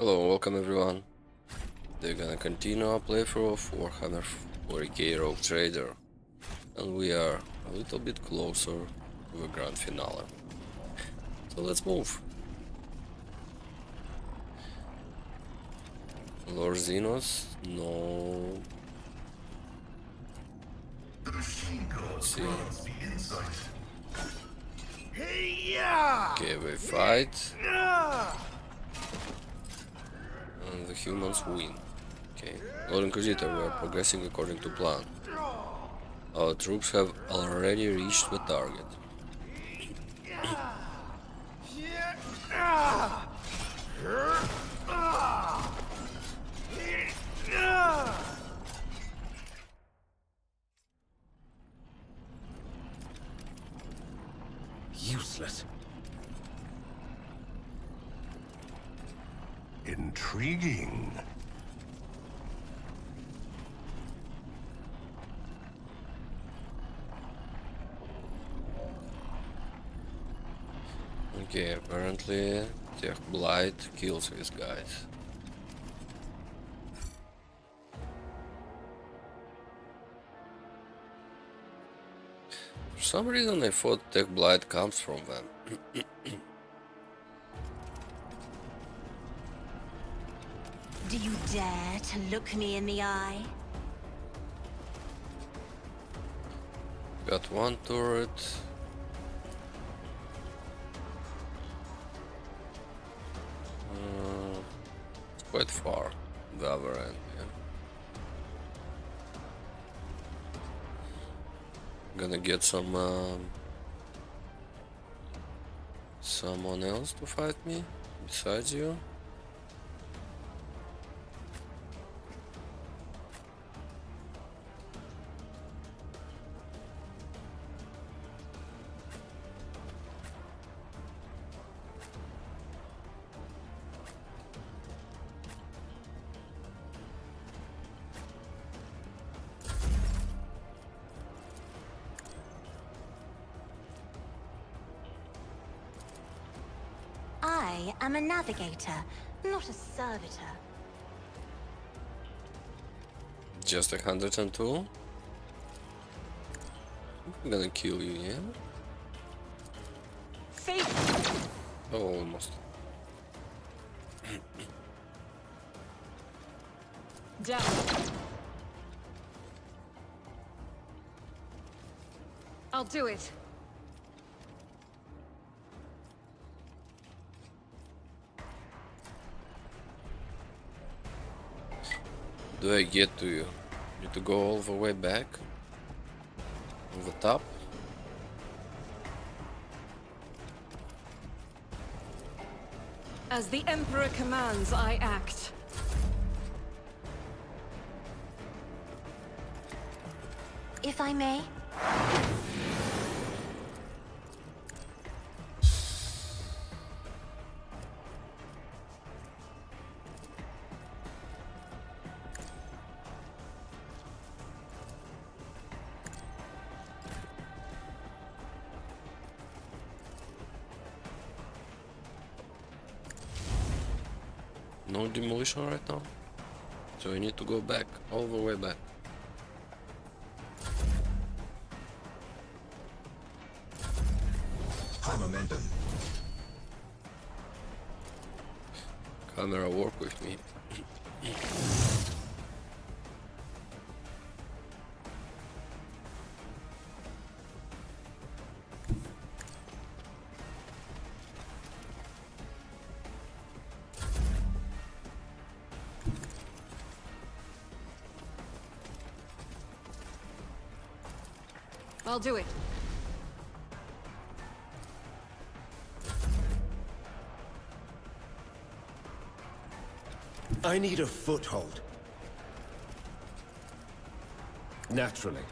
Hello, welcome everyone. We're gonna continue our playthrough of Warhammer 40k Rogue Trader, and we are a little bit closer to the grand finale. So let's move. Lord Xenos, no. Let's see. Okay, we fight. And the humans win. Okay. Lord Inquisitor, we are progressing according to plan. Our troops have already reached the target. Useless. Intriguing. Okay, apparently Tech Blight kills these guys. For some reason I thought Tech Blight comes from them. Do you dare to look me in the eye? Got one turret. It's quite far, the other end, yeah. Gonna get someone else to fight me besides you. I am a navigator, not a servitor. Just 102. I'm gonna kill you, yeah? Faith. Oh, almost. Down. I'll do it. Do I get to you? Need to go all the way back? On the top? As the Emperor commands, I act. If I may. No demolition right now? So I need to go back, all the way back. High momentum. Camera, work with me. I'll do it. I need a foothold. Naturally.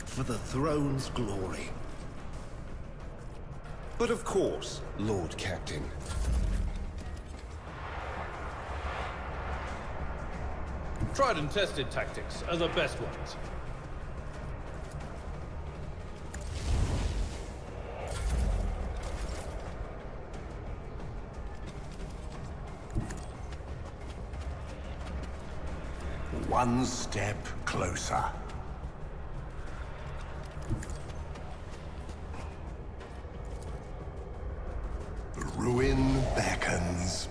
For the throne's glory. But of course, Lord Captain. Tried and tested tactics are the best ones. One step closer. The ruin beckons.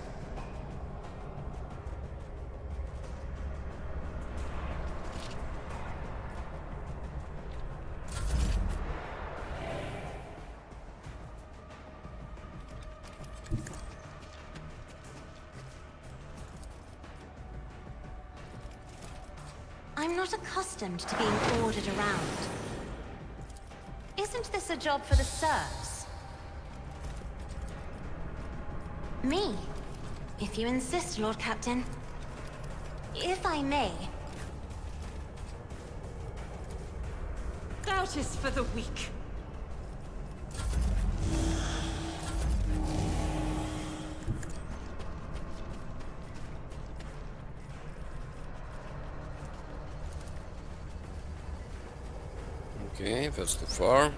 I'm not accustomed to being ordered around. Isn't this a job for the serfs? Me, if you insist, Lord Captain. If I may. Doubt is for the weak. Okay, that's too far.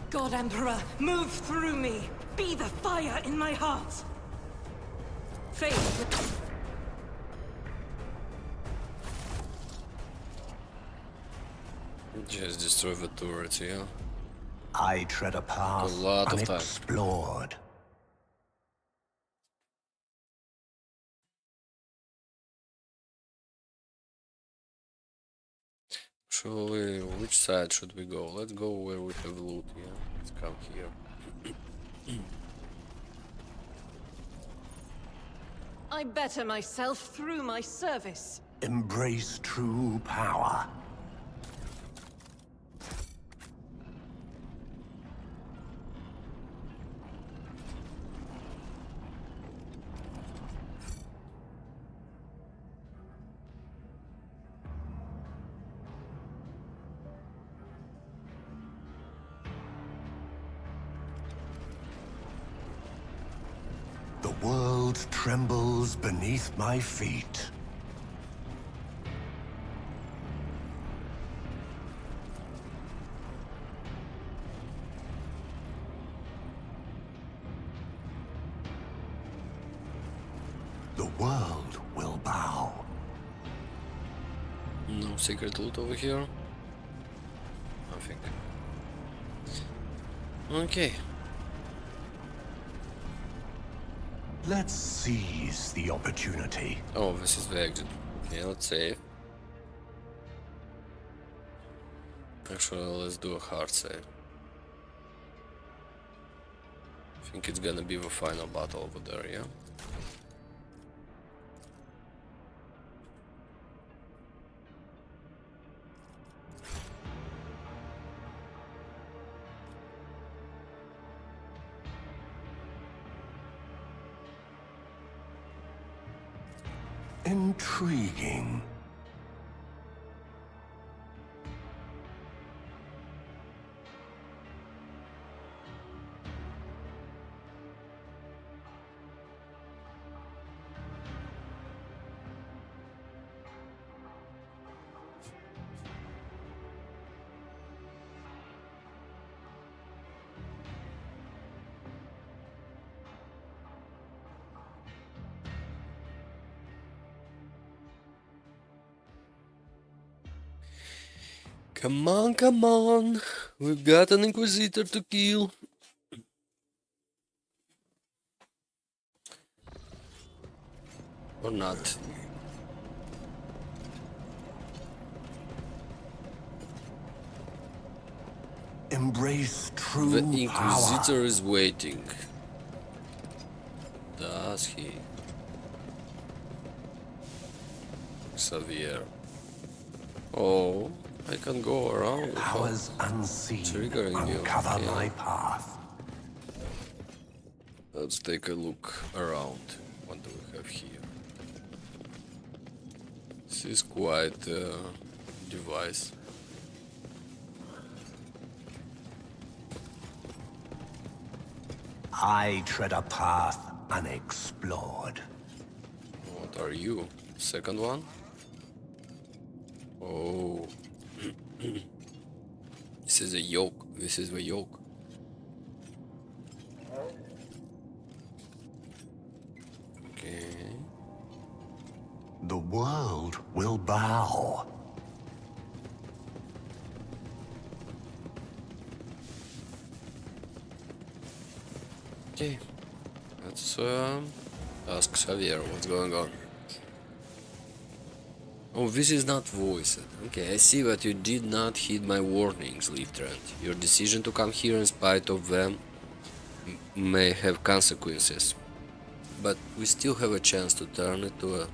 God Emperor, move through me. Be the fire in my heart. Faith. Just destroy the turrets, yeah. I tread a path lot of time. unexplored. Which side should we go? Let's go where we have loot, yeah. Let's come here. I better myself through my service. Embrace true power. The world trembles beneath my feet. The world will bow. No secret loot over here. Nothing. Okay. Let's seize the opportunity. Oh, this is the exit. Okay, let's save. Actually, let's do a hard save. I think it's gonna be the final battle over there, yeah? Intriguing. Come on. We've got an Inquisitor to kill. Or not. Embrace true The power. Inquisitor is waiting. Does he? Xavier. Oh, I can go around without Powers unseen triggering you. uncover Okay. my path. Let's take a look around. What do we have here? This is quite a device. I tread a path unexplored. What are you? Second one? Oh. This is a yoke. This is the yoke. bow. Okay, let's ask Xavier what's going on. Oh, this is not voiced. Okay, I see that you did not heed my warnings, Lieutenant. Your decision to come here in spite of them may have consequences. But we still have a chance to turn it to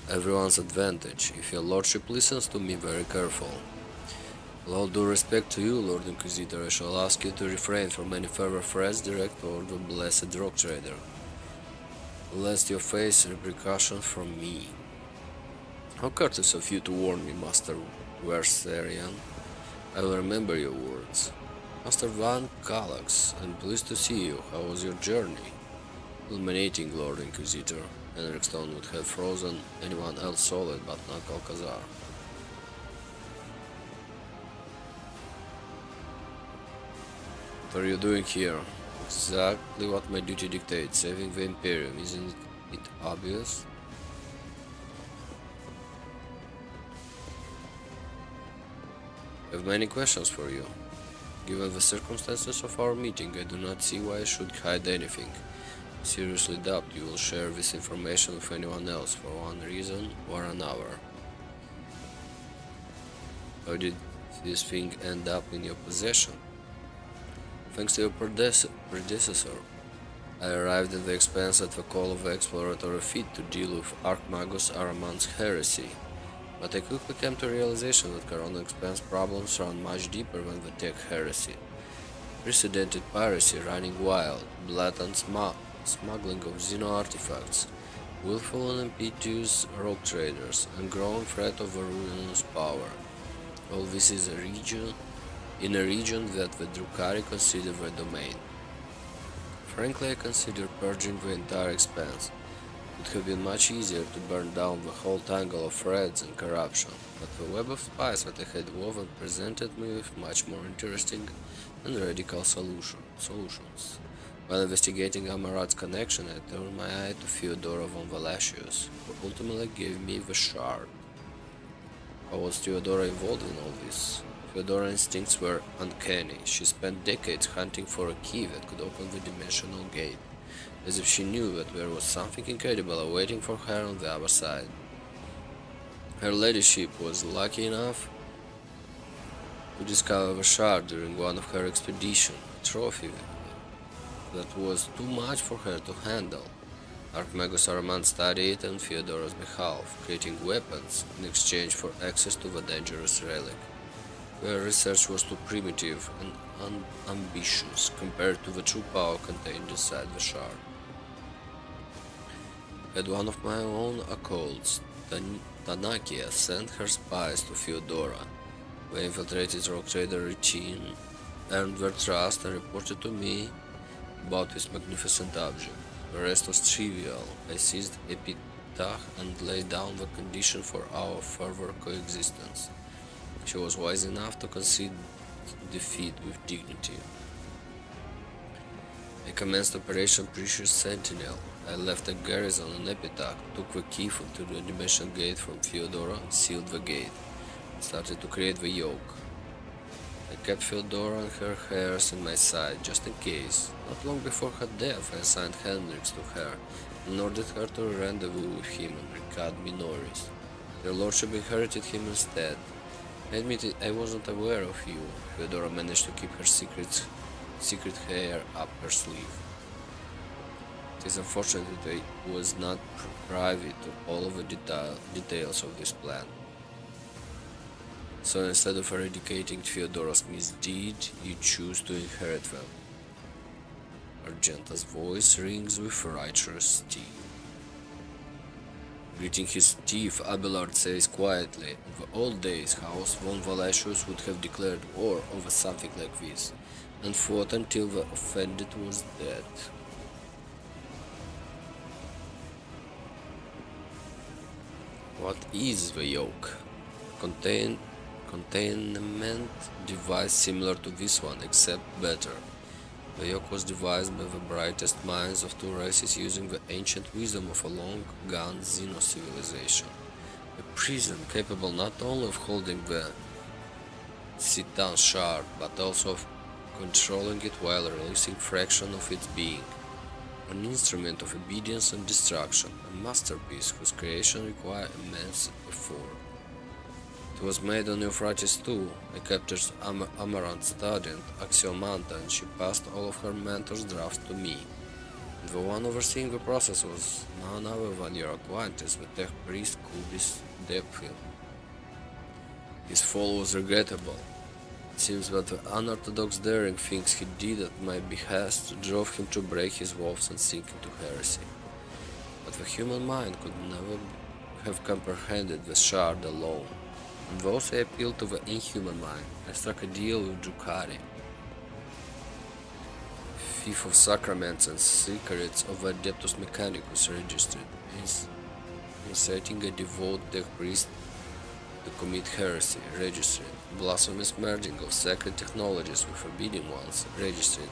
everyone's advantage, if your lordship listens to me very careful. With all due respect to you, Lord Inquisitor, I shall ask you to refrain from any further threats direct toward the blessed rock trader, lest you face repercussions from me. How courteous of you to warn me, Master Versarian. I will remember your words. Master Van Calax, I'm pleased to see you. How was your journey? Illuminating, Lord Inquisitor. Henrik Stone would have frozen anyone else solid, but not Alcazar. What are you doing here? Exactly what my duty dictates, saving the Imperium. Isn't it obvious? I have many questions for you. Given the circumstances of our meeting, I do not see why I should hide anything. I seriously doubt you will share this information with anyone else for one reason or another. How did this thing end up in your possession? Thanks to your predecessor, I arrived at the expanse at the call of the exploratory fleet to deal with Archmagus Araman's heresy. But I quickly came to a realization that Corona Expanse problems run much deeper than the tech heresy. Precedented piracy running wild, blatant smuggling of Xeno artifacts, willful and impetuous rogue traders, and growing threat of a ruinous power. All this is in a region that the Drukhari consider their domain. Frankly, I consider purging the entire expanse. It would have been much easier to burn down the whole tangle of threads and corruption, but the web of spies that I had woven presented me with much more interesting and radical solutions. While investigating Amarat's connection, I turned my eye to Theodora von Valasius, who ultimately gave me the shard. How was Theodora involved in all this? Theodora's instincts were uncanny. She spent decades hunting for a key that could open the dimensional gate, as if she knew that there was something incredible awaiting for her on the other side. Her ladyship was lucky enough to discover the shard during one of her expeditions, a trophy that was too much for her to handle. Archmagus Araman studied it on Theodora's behalf, creating weapons in exchange for access to the dangerous relic. Her research was too primitive and unambitious compared to the true power contained inside the shard. At one of my own occults, Tanakia sent her spies to Theodora. They infiltrated rock trader routine, earned their trust, and reported to me about this magnificent object. The rest was trivial. I seized Epitaph and laid down the condition for our further coexistence. She was wise enough to concede defeat with dignity. I commenced Operation Precious Sentinel. I left a garrison on Epitaph, took the key to the dimension gate from Theodora, and sealed the gate, and started to create the yoke. I kept Theodora and her heirs in my sight, just in case. Not long before her death, I assigned Hendrix to her, and ordered her to rendezvous with him and Ricard Minoris. Your lordship inherited him instead. I admit I wasn't aware of you. Theodora managed to keep her secret hair up her sleeve. It is unfortunate that I was not privy to all of the details of this plan. So instead of eradicating Theodora's misdeed, you choose to inherit them. Argenta's voice rings with righteous steel. Gritting his teeth, Abelard says quietly, "In the old days, House von Valasius would have declared war over something like this, and fought until the offended was dead." What is the yoke? Containment device similar to this one, except better. The yoke was devised by the brightest minds of two races using the ancient wisdom of a long-gone Xeno civilization. A prison capable not only of holding the Citan shard, but also of controlling it while releasing fraction of its being. An instrument of obedience and destruction, a masterpiece whose creation required immense effort. It was made on Euphrates too. I captured Amaranth student, Axiomanta, and she passed all of her mentor's drafts to me. And the one overseeing the process was none other than your acquaintance, the tech priest Kubis Dephill. His fall was regrettable. It seems that the unorthodox daring things he did at my behest drove him to break his vows and sink into heresy. But the human mind could never have comprehended the shard alone, and thus I appealed to the inhuman mind. I struck a deal with Drukhari, thief of sacraments and secrets of Adeptus Mechanicus registered, inciting a devout tech priest to commit heresy, registered, blasphemous merging of sacred technologies with forbidden ones, registered,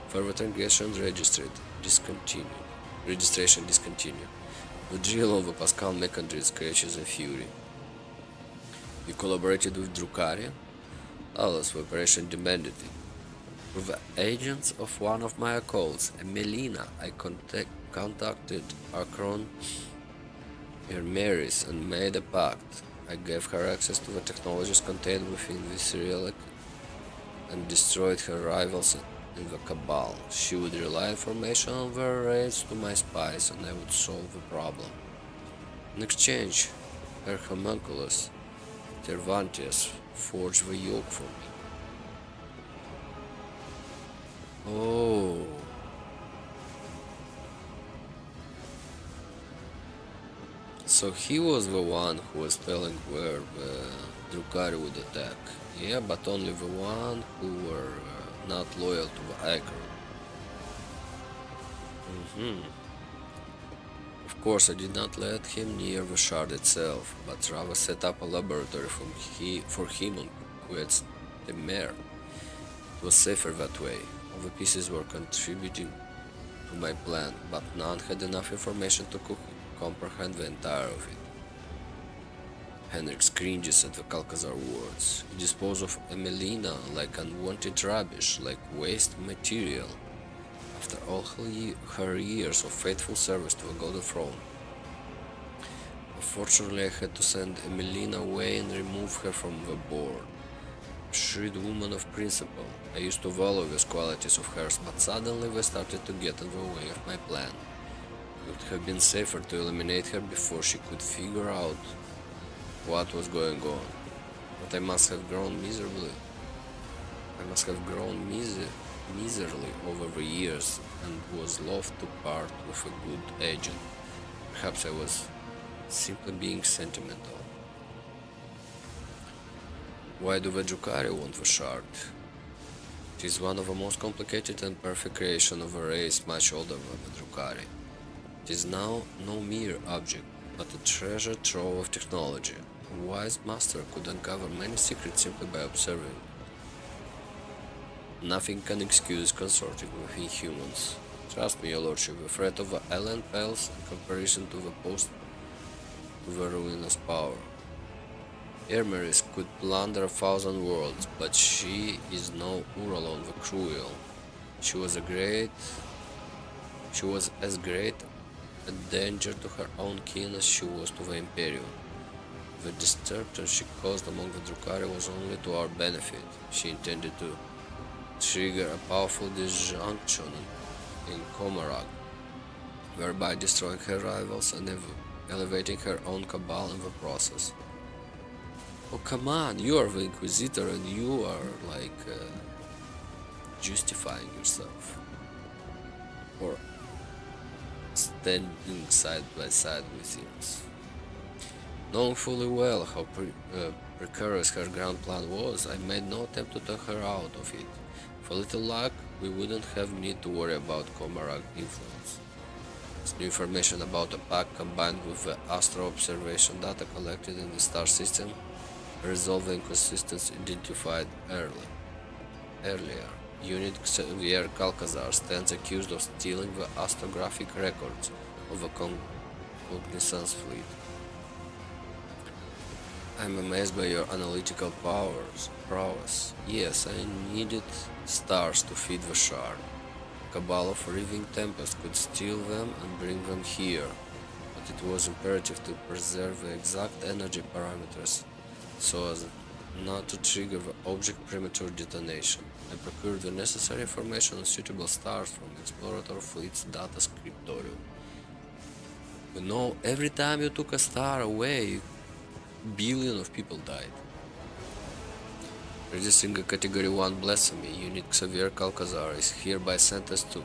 further transgressions, registered, discontinued, registration discontinued, the drill of the Pascal Mechantry scratches and fury. You collaborated with Drukhari? Alas, the operation demanded it. With the agents of one of my occults, Melina, I contacted Akron Hermeris and made a pact. I gave her access to the technologies contained within this relic and destroyed her rivals in the Cabal. She would relay information on their raids to my spies and I would solve the problem. In exchange, her homunculus, Tervantius, forged the yoke for me. Oh. So he was the one who was telling where Drukhari would attack. Yeah, but only the one who were not loyal to the Akron. Of course, I did not let him near the shard itself, but rather set up a laboratory for him on Quet's the Mare. It was safer that way. All the pieces were contributing to my plan, but none had enough information to comprehend the entire of it. Henrik cringes at the Calcazar words. He disposed of Emelina like unwanted rubbish, like waste material, after all her years of faithful service to the Golden Throne. Unfortunately, I had to send Emelina away and remove her from the board. A shrewd woman of principle. I used to value these qualities of hers, but suddenly they started to get in the way of my plan. It would have been safer to eliminate her before she could figure out what was going on. But I must have grown miserably. Miserly over the years and was loath to part with a good agent. Perhaps I was simply being sentimental. Why do the Drukhari want the shard? It is one of the most complicated and perfect creations of a race much older than the Drukhari. It is now no mere object, but a treasure trove of technology. A wise master could uncover many secrets simply by observing. Nothing can excuse consorting with inhumans. Trust me, your lordship, the threat of the island pales in comparison to the post to the ruinous power. Hermeris could plunder 1,000 worlds, but she is no Uralon the Cruel. She was as great a danger to her own kin as she was to the Imperium. The disturbance she caused among the Drukhari was only to our benefit. She intended to trigger a powerful disjunction in Komarag, thereby destroying her rivals and elevating her own cabal in the process. Oh, come on, you are the Inquisitor and you are like justifying yourself. Or standing side by side with us. Knowing fully well how precarious her grand plan was, I made no attempt to talk her out of it. For little luck, we wouldn't have need to worry about Komarag influence. This new information about the pack combined with the astro observation data collected in the star system resolved the inconsistencies identified earlier. Unit Xavier Calcazar stands accused of stealing the astrographic records of the Cognizance fleet. I'm amazed by your analytical prowess. Yes, I needed stars to feed the shard. Cabal of Raving Tempest could steal them and bring them here, but it was imperative to preserve the exact energy parameters so as not to trigger the object premature detonation. I procured the necessary information on suitable stars from the Explorator Fleet's data scriptorium. You know, every time you took a star away, billion of people died. Registering a Category 1 blasphemy, Unit Xavier Calcazar is hereby sentenced to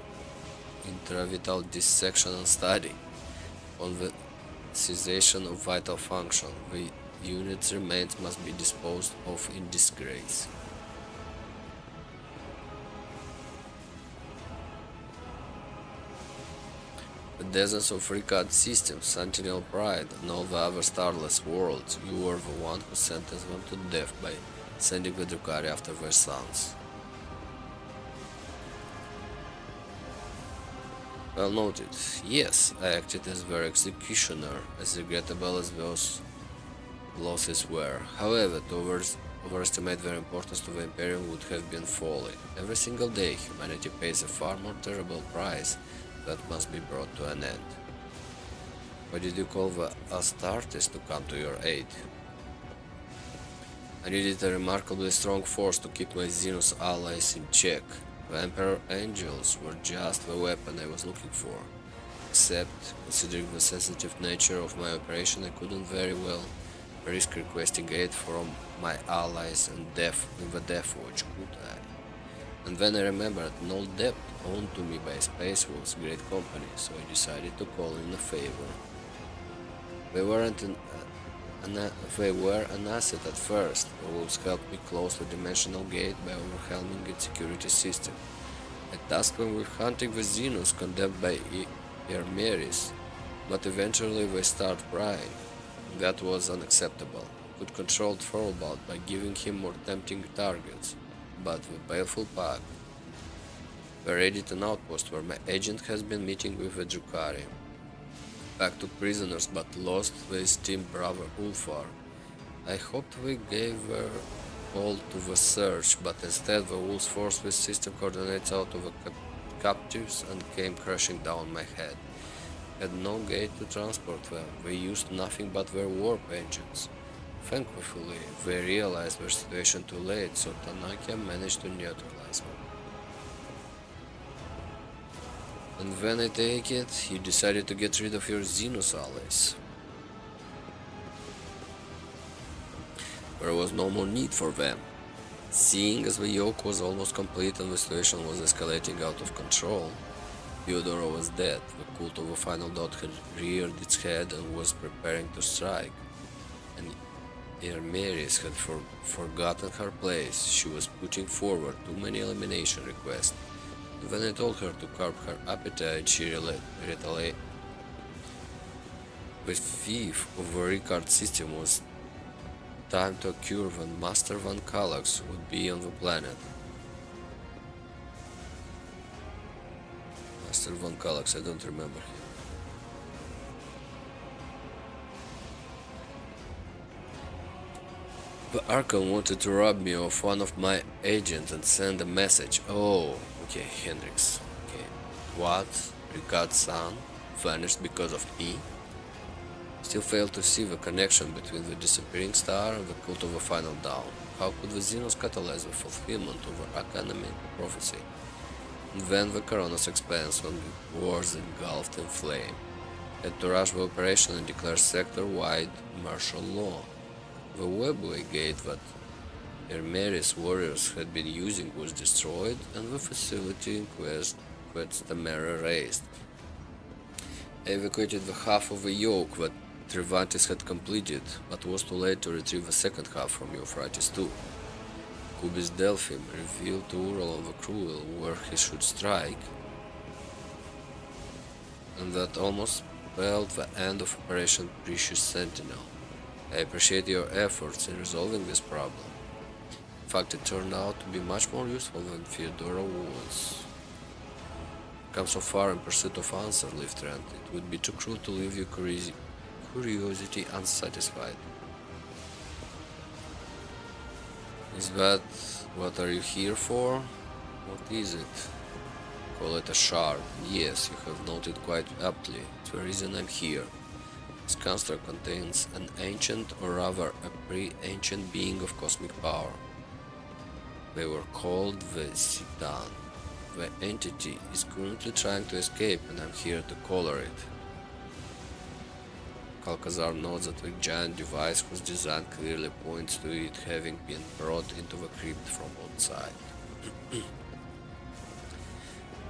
intravital dissection and study on the cessation of vital function. The unit's remains must be disposed of in disgrace. The deserts of Ricard System, Sentinel Pride, and all the other starless worlds, you were the one who sentenced them to death by sending the Drukhari after their sons. Well noted. Yes, I acted as their executioner, as regrettable as those losses were. However, to overestimate their importance to the Imperium would have been folly. Every single day, humanity pays a far more terrible price that must be brought to an end. Why did you call the Astartes to come to your aid? I needed a remarkably strong force to keep my Xenos allies in check. The Emperor Angels were just the weapon I was looking for. Except, considering the sensitive nature of my operation, I couldn't very well risk requesting aid from my allies in the Death Watch, could I? And then I remembered an old debt owed to me by Space Wolf's great company, so I decided to call in a favor. They were an asset at first. The wolves helped me close the dimensional gate by overwhelming its security system. I tasked them with hunting the Xenos condemned by Ermeris, but eventually they started prying. That was unacceptable. I could control Thorobald by giving him more tempting targets, but the baleful pack were raided an outpost where my agent has been meeting with the Drukhari. Pack took prisoners but lost the esteemed brother Ulfar. I hoped we gave her all to the search, but instead the wolves forced the system coordinates out of the captives and came crashing down my head. Had no gate to transport them. They used nothing but their warp engines. Thankfully, they realized their situation too late, so Tanakia managed to neutralize them. And when I take it, you decided to get rid of your Xenos allies. There was no more need for them. Seeing as the yoke was almost complete and the situation was escalating out of control, Theodora was dead. The cult of the Final Dot had reared its head and was preparing to strike. And Ermeris had forgotten her place. She was putting forward too many elimination requests. And when I told her to curb her appetite, she retaliated. The thief of the Ricard system was time to occur when Master Van Kallax would be on the planet. Master Van Kallax, I don't remember him. The Archon wanted to rob me of one of my agents and send a message. Oh, okay, Hendrix. Okay. What? Ricard's son vanished because of me? Still failed to see the connection between the disappearing star and the cult of the Final Dawn. How could the Xenos catalyze the fulfillment of the Arcanamic prophecy? And then the Corona's expanse when the wars engulfed in flame. Had to rush the operation and declare sector-wide martial law. The webway gate that Ermeris warriors had been using was destroyed, and the facility in Quest Tamara razed. I evacuated the half of the yoke that Trivantis had completed, but was too late to retrieve the second half from Euphrates II. Kubis Delphim revealed to Ural of the Cruel where he should strike, and that almost spelled the end of Operation Precious Sentinel. I appreciate your efforts in resolving this problem. In fact, it turned out to be much more useful than Theodora was. Come so far in pursuit of answer, Lieutenant. It would be too cruel to leave your curiosity unsatisfied. Is that what are you here for? What is it? Call it a shard. Yes, you have noted quite aptly. It's the reason I'm here. This construct contains an ancient, or rather a pre-ancient being of cosmic power. They were called the Citan. The entity is currently trying to escape and I'm here to collar it. Kalkazar notes that the giant device whose design clearly points to it having been brought into the crypt from outside.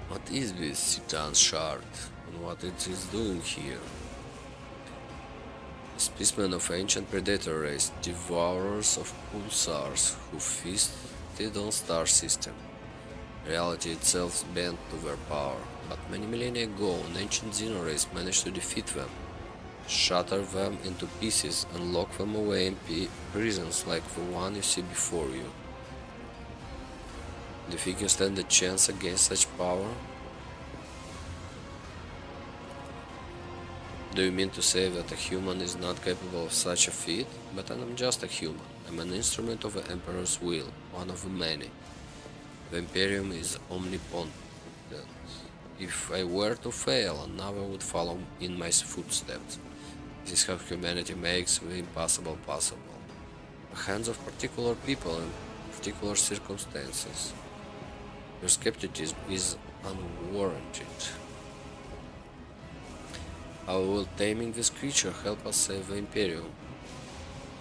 What is this Citan shard and what it is doing here? A specimen of ancient predator race, devourers of pulsars who feasted on star system. Reality itself bent to their power, but many millennia ago an ancient Xeno race managed to defeat them, shatter them into pieces and lock them away in prisons like the one you see before you. Do you think you stand a chance against such power? Do you mean to say that a human is not capable of such a feat? But I'm just a human. I'm an instrument of the Emperor's will, one of the many. The Imperium is omnipotent. If I were to fail, another would follow in my footsteps. This is how humanity makes the impossible possible. The hands of particular people in particular circumstances. Your skepticism is unwarranted. How will taming this creature help us save the Imperium?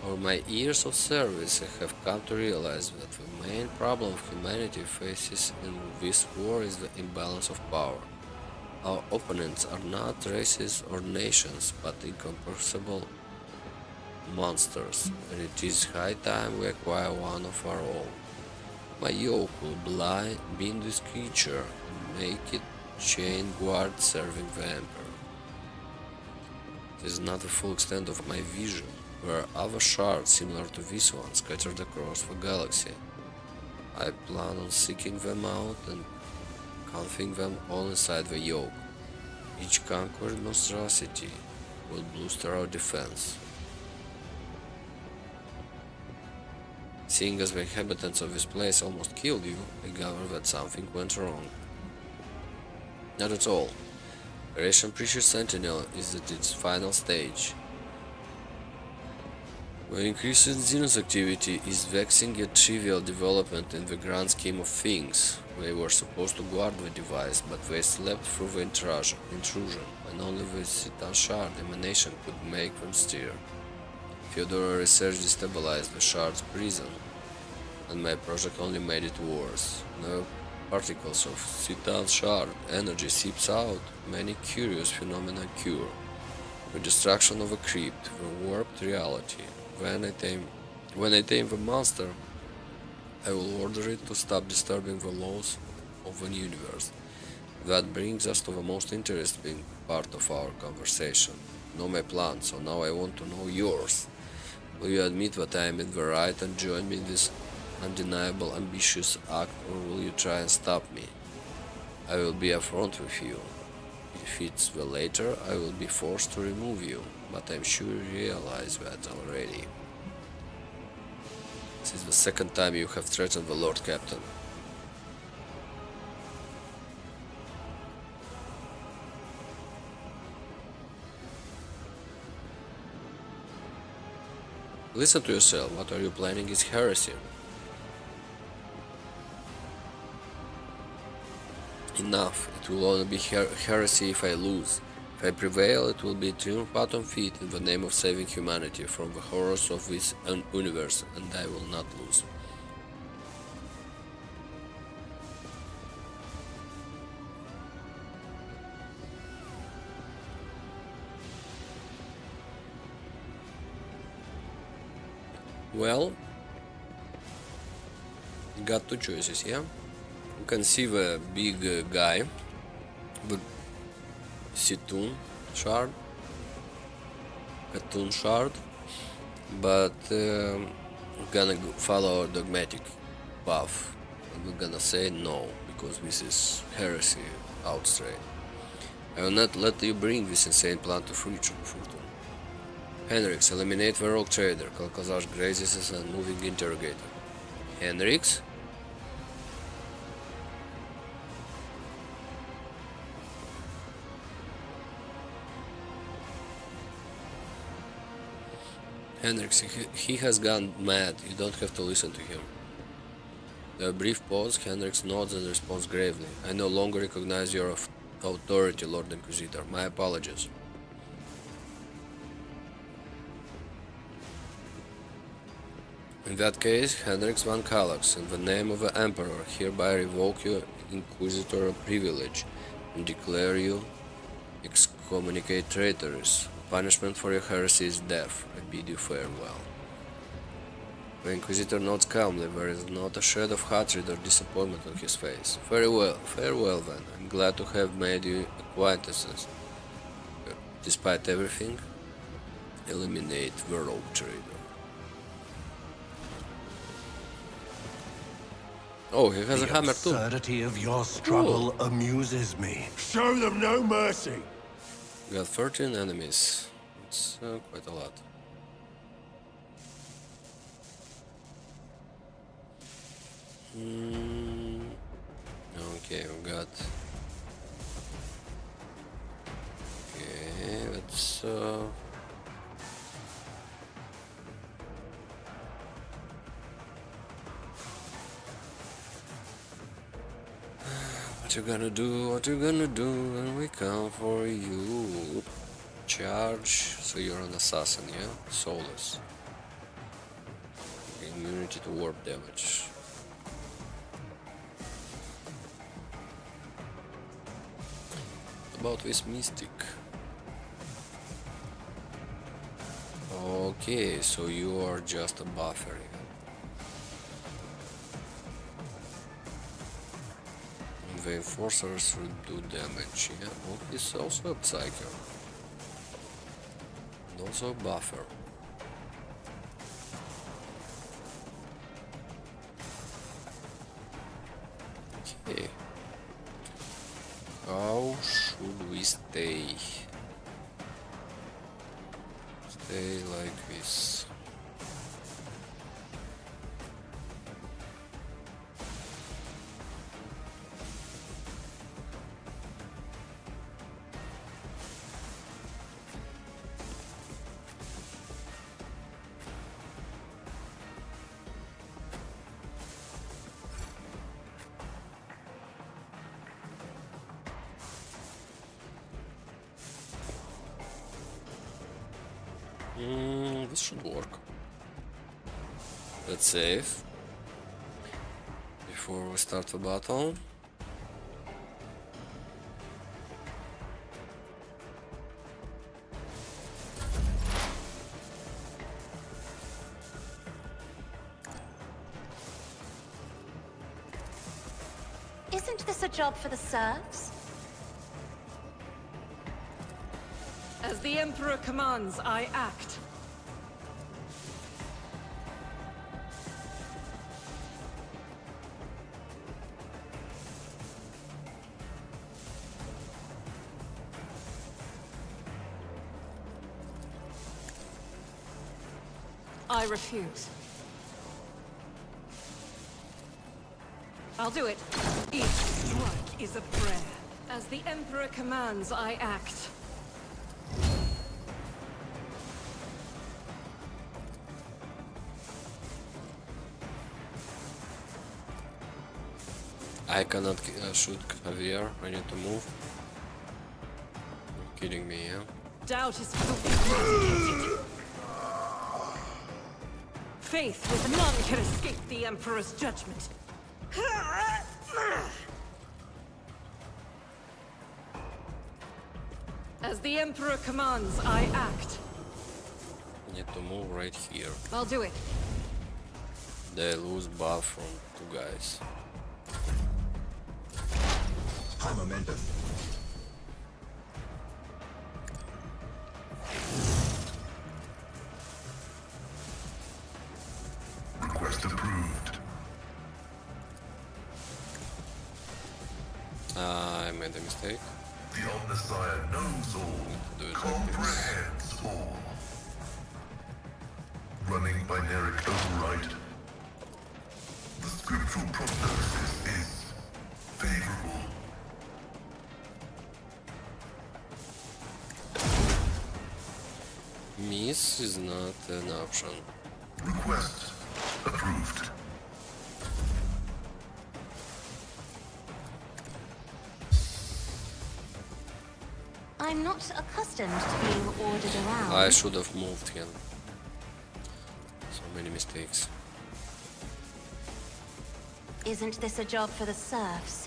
Over my years of service, I have come to realize that the main problem humanity faces in this war is the imbalance of power. Our opponents are not races or nations, but incomparable monsters, and it is high time we acquire one of our own. My yoke will bind this creature and make it chain guard serving the Emperor. It is not the full extent of my vision. There are other shards similar to this one scattered across the galaxy. I plan on seeking them out and confing them all inside the yoke. Each conquered monstrosity will bolster our defense. Seeing as the inhabitants of this place almost killed you, I gather that something went wrong. Not at all. Operation Precious Sentinel is at its final stage. The increase in Xenos activity is vexing yet trivial development in the grand scheme of things. They were supposed to guard the device, but they slept through the intrusion, and only the Citan shard emanation could make them stir. Fyodora research destabilized the shard's prison, and my project only made it worse. No particles of Citan shard energy seeps out, many curious phenomena occur. The destruction of a crypt, the warped reality. When I tame the monster, I will order it to stop disturbing the laws of the universe. That brings us to the most interesting part of our conversation. You know my plan, so now I want to know yours. Will you admit that I am in the right and join me in this undeniable ambitious act, or will you try and stop me? I will be upfront with you. If it's the latter, I will be forced to remove you, but I'm sure you realize that already. This is the second time you have threatened the Lord Captain. Listen to yourself, what are you planning is heresy. Enough, it will only be heresy if I lose. If I prevail, it will be a triumphant feat in the name of saving humanity from the horrors of this universe, and I will not lose. Well, got two choices, yeah? You can see the big guy, the Citan shard, Catun shard, but we're gonna follow our dogmatic path, and we're gonna say no, because this is heresy outright. I will not let you bring this insane plan to fruition. Henrix, eliminate the rogue trader. Kalkazar grazes as a moving interrogator. Henriks. Henriks, he has gone mad. You don't have to listen to him. A brief pause, Henriks nods and responds gravely. I no longer recognize your authority, Lord Inquisitor. My apologies. In that case, Henriks van Kallax, in the name of the Emperor, hereby revoke your Inquisitorial privilege and declare you excommunicate traitors. Punishment for your heresy is death. I bid you farewell. The Inquisitor nods calmly. There is not a shred of hatred or disappointment on his face. Very well, farewell then. I'm glad to have made you acquaintances. Despite everything, eliminate the rogue trader. Oh, he has a hammer too. The absurdity of your struggle amuses me. Show them no mercy. Got 13 enemies. It's quite a lot. Okay, we got. Okay, let's. What you gonna do? What you gonna do when we come for you? Charge. So you're an assassin, yeah? Soulless. Immunity to warp damage. About this mystic. Okay, so you are just a buffer. Yeah? The enforcers will do damage. Yeah, well, he's also a psycho. And also a buffer. Okay. How should we stay? Stay like this. This should work. Let's save before we start the battle. Isn't this a job for the serfs? As the Emperor commands, I act. I refuse. I'll do it. Each strike is a prayer. As the Emperor commands, I act. I cannot shoot Javier. I need to move. You're kidding me, yeah? Doubt is filthy. Faith with none can escape the Emperor's judgment. As the Emperor commands, I act. I need to move right here. I'll do it. They lose buff from two guys. High momentum. Request approved. I made a mistake. The Omnissiah knows all, Do it like comprehends all. Running binaric override. The scriptural prognosis is favorable. Miss is not an option. Request approved. I'm not accustomed to being ordered around. I should have moved him. So many mistakes. Isn't this a job for the serfs?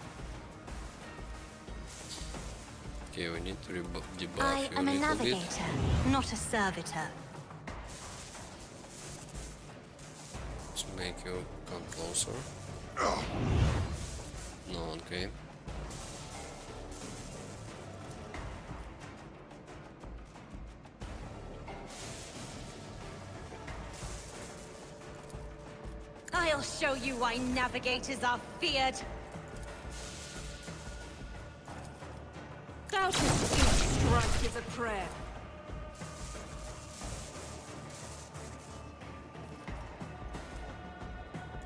Okay, we need to debuff I you a am a little bit. navigator, not a servitor. Let's make you come closer. No, okay. I'll show you why navigators are feared. Doubtless each strike is a prayer.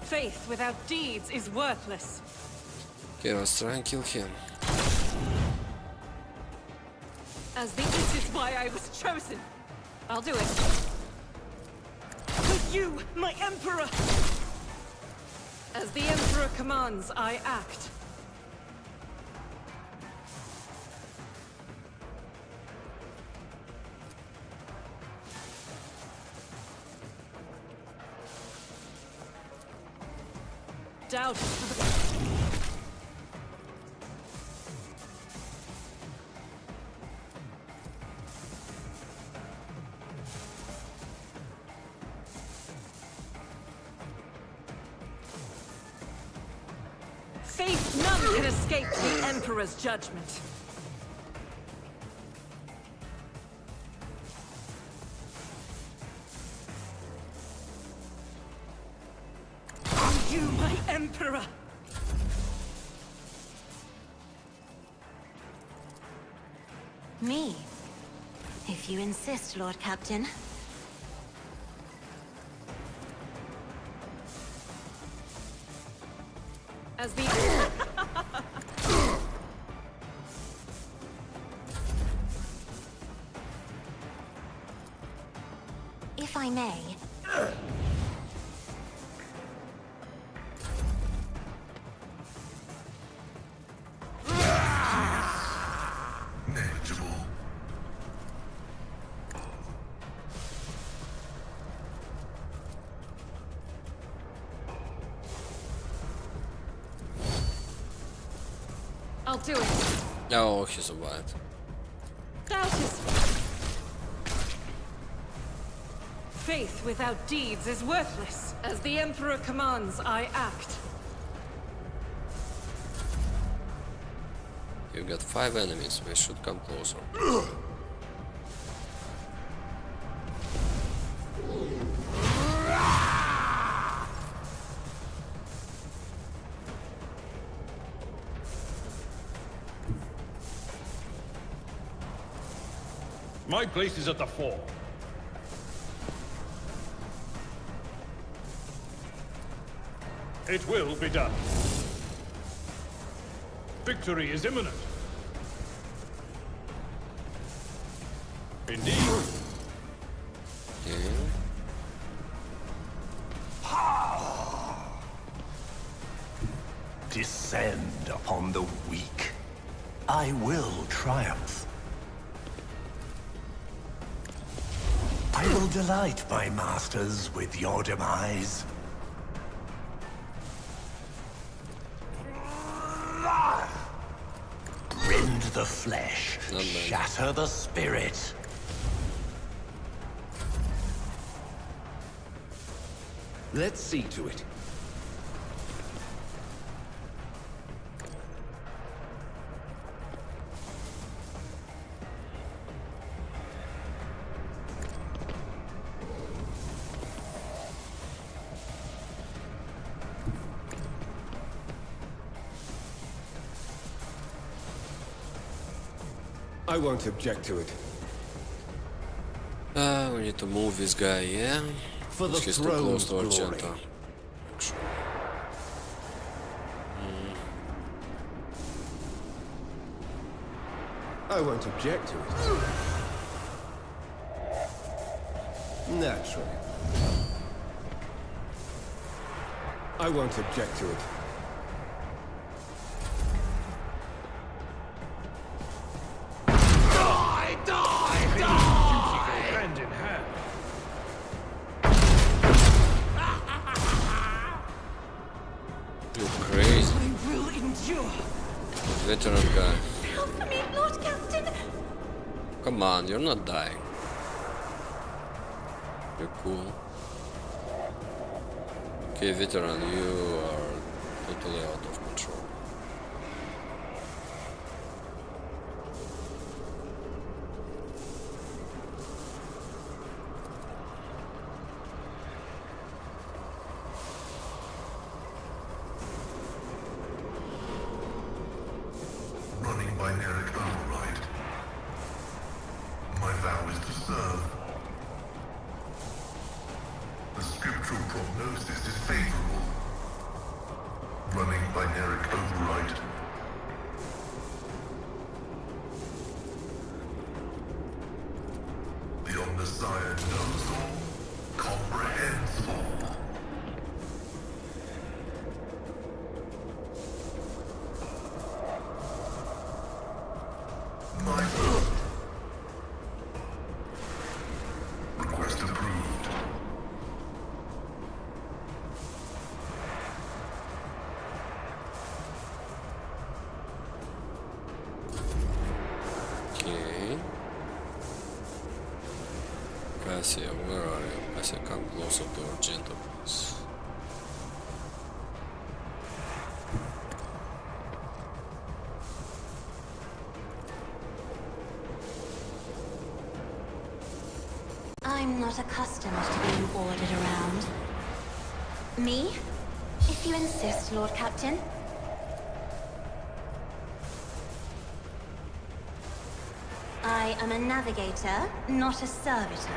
Faith without deeds is worthless. Okay, let's try and kill him. As this is why I was chosen. I'll do it. With you, my Emperor! As the Emperor commands, I act. Doubt. Faith none can escape the Emperor's judgment. You, my Emperor! Me? If you insist, Lord Captain. As the... If I may. Negligible. I'll do it. Oh, he survived. Doubtless. Faith without deeds is worthless. As the Emperor commands, I act. You've got 5 enemies, we should come closer. My place is at the fore. It will be done. Victory is imminent. Indeed. Okay. Descend upon the weak. I will triumph. I will delight my masters with your demise. Rend the flesh, Not bad. shatter the spirit. Let's see to it. I won't object to it. We need to move this guy, yeah? For the He's too close throne's to our glory. center. Actually. I won't object to it. Naturally. I won't object to it. Die! Die! Die! Hand in hand. You're crazy. I will endure. Veteran guy. Help me, Lord Captain! Come on, you're not dying. You're cool. Okay, veteran, you are totally out of control. Running binaric override. My vow is to serve. The scriptural prognosis is favorable. Running binaric override. The Omniscient knows all, comprehends all. My will. Request approved. Okay. Cassia, where are you? Cassia, come closer to our gentle please. I'm not accustomed to being ordered around. Me? If you insist, Lord Captain. I am a navigator, not a servitor.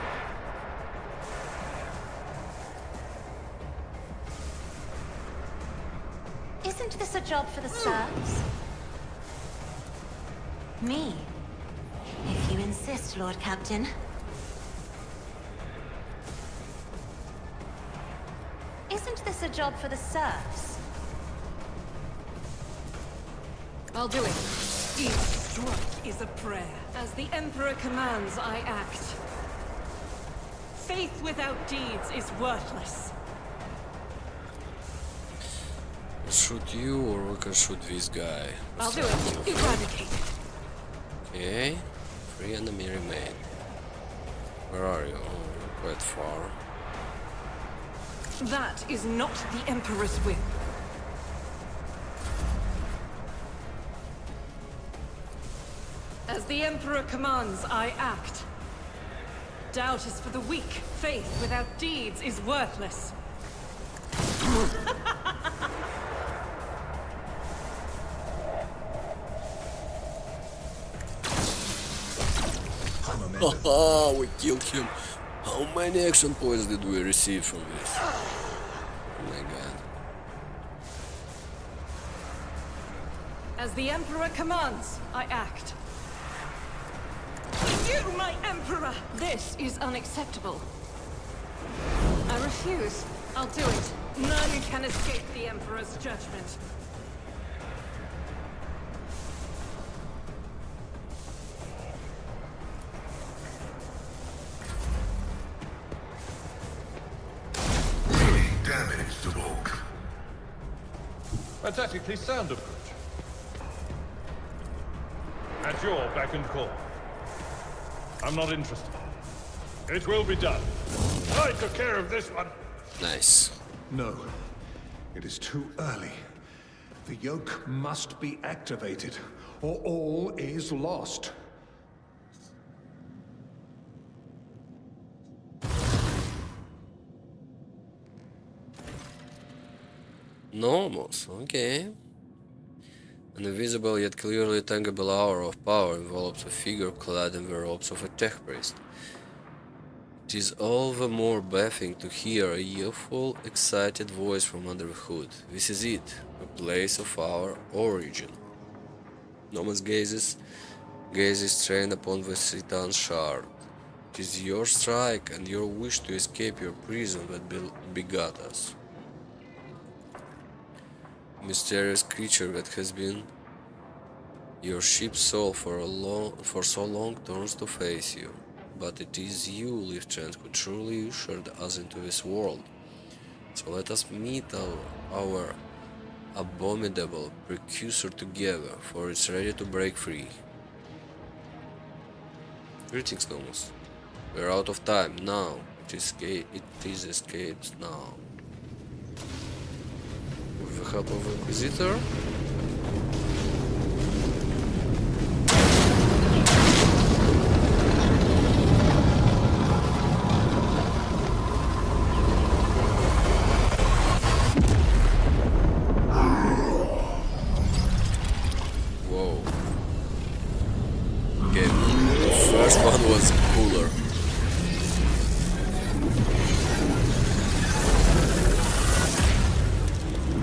Isn't this a job for the serfs? Me? If you insist, Lord Captain. Isn't this a job for the serfs? I'll do it. Each strike is a prayer. As the Emperor commands, I act. Faith without deeds is worthless. Shoot you or we can shoot this guy. I'll do it. Eradicate. Okay. Free enemy remain. Where are you? Oh, you're quite far. That is not the Emperor's whim. As the Emperor commands, I act. Doubt is for the weak. Faith without deeds is worthless. Haha, we killed him. How many action points did we receive from this? Oh my god. As the Emperor commands, I act. You, my Emperor! This is unacceptable. I refuse. I'll do it. None can escape the Emperor's judgment. Damage to Volk. A tactically sound approach. At your beck and call. I'm not interested. It will be done. I took care of this one. Nice. No. It is too early. The yoke must be activated, or all is lost. Nomos, okay. An invisible yet clearly tangible aura of power envelops a figure clad in the robes of a tech priest. It is all the more baffling to hear a youthful, excited voice from under the hood. This is it, the place of our origin. Nomos gazes Gaze is trained upon the Citan shard. It is your strike and your wish to escape your prison that begot us. Mysterious creature that has been your ship's soul for so long turns to face you. But it is you, Lieutenant, who truly ushered us into this world. So let us meet our abominable precursor together, for it's ready to break free. Greetings, Thomas. We're out of time now. It is escaped now. With the help of Inquisitor. Whoa. Okay, the first one was cooler.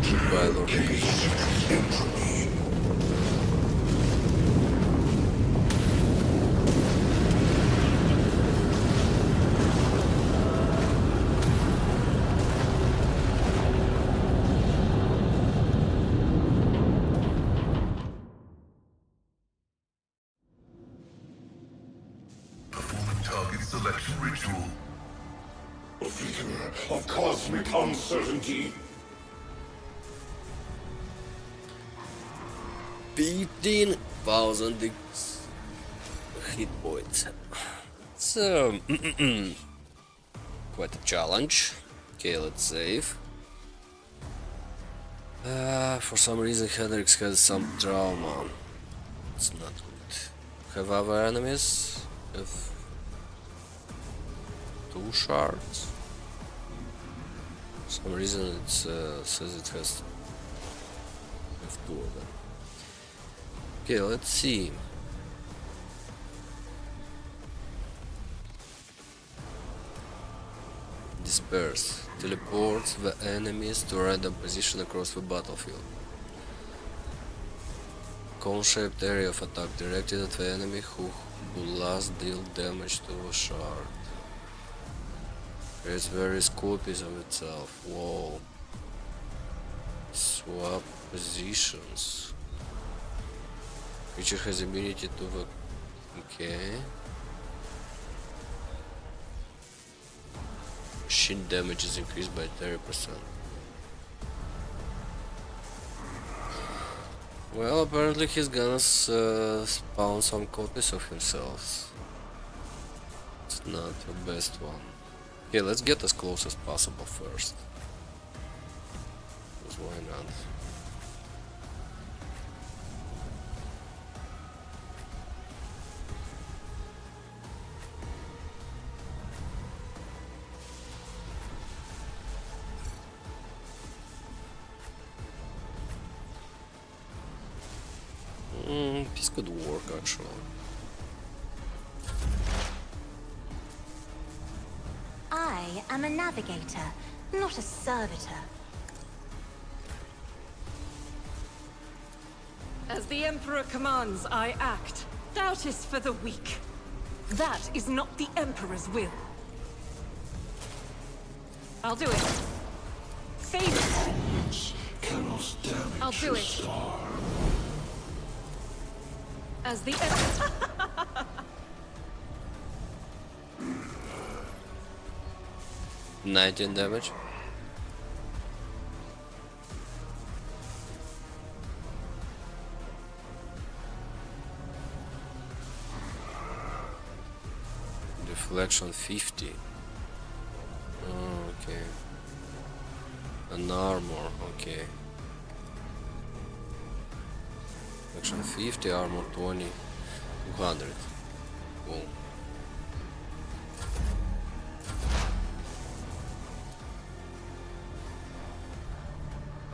Goodbye, Lord Inquisitor. Performing target selection ritual. A figure of cosmic uncertainty. 15,000 hit points. So, quite a challenge. Okay, let's save. For some reason Hendrix has some trauma. It's not good. Have other enemies? Have 2 shards? For some reason it says it has 2 of them. Okay, let's see. Disperse. Teleports the enemies to a random position across the battlefield. Cone-shaped area of attack directed at the enemy who last dealt damage to a shard. Creates various copies of itself. Whoa. Swap positions. Creature has immunity to the... Okay. Machine damage is increased by 30%. Well, apparently he's gonna spawn some copies of himself. It's not the best one. Okay, let's get as close as possible first. Because why not? This could work actually. I am a navigator, not a servitor. As the Emperor commands, I act. Doubt is for the weak. That is not the Emperor's will. I'll do it. Favor. I'll do it. As the Emperor... 19 damage. Deflection 50. Oh, okay. An armor, okay. Deflection 50, armor 20, 200. Cool.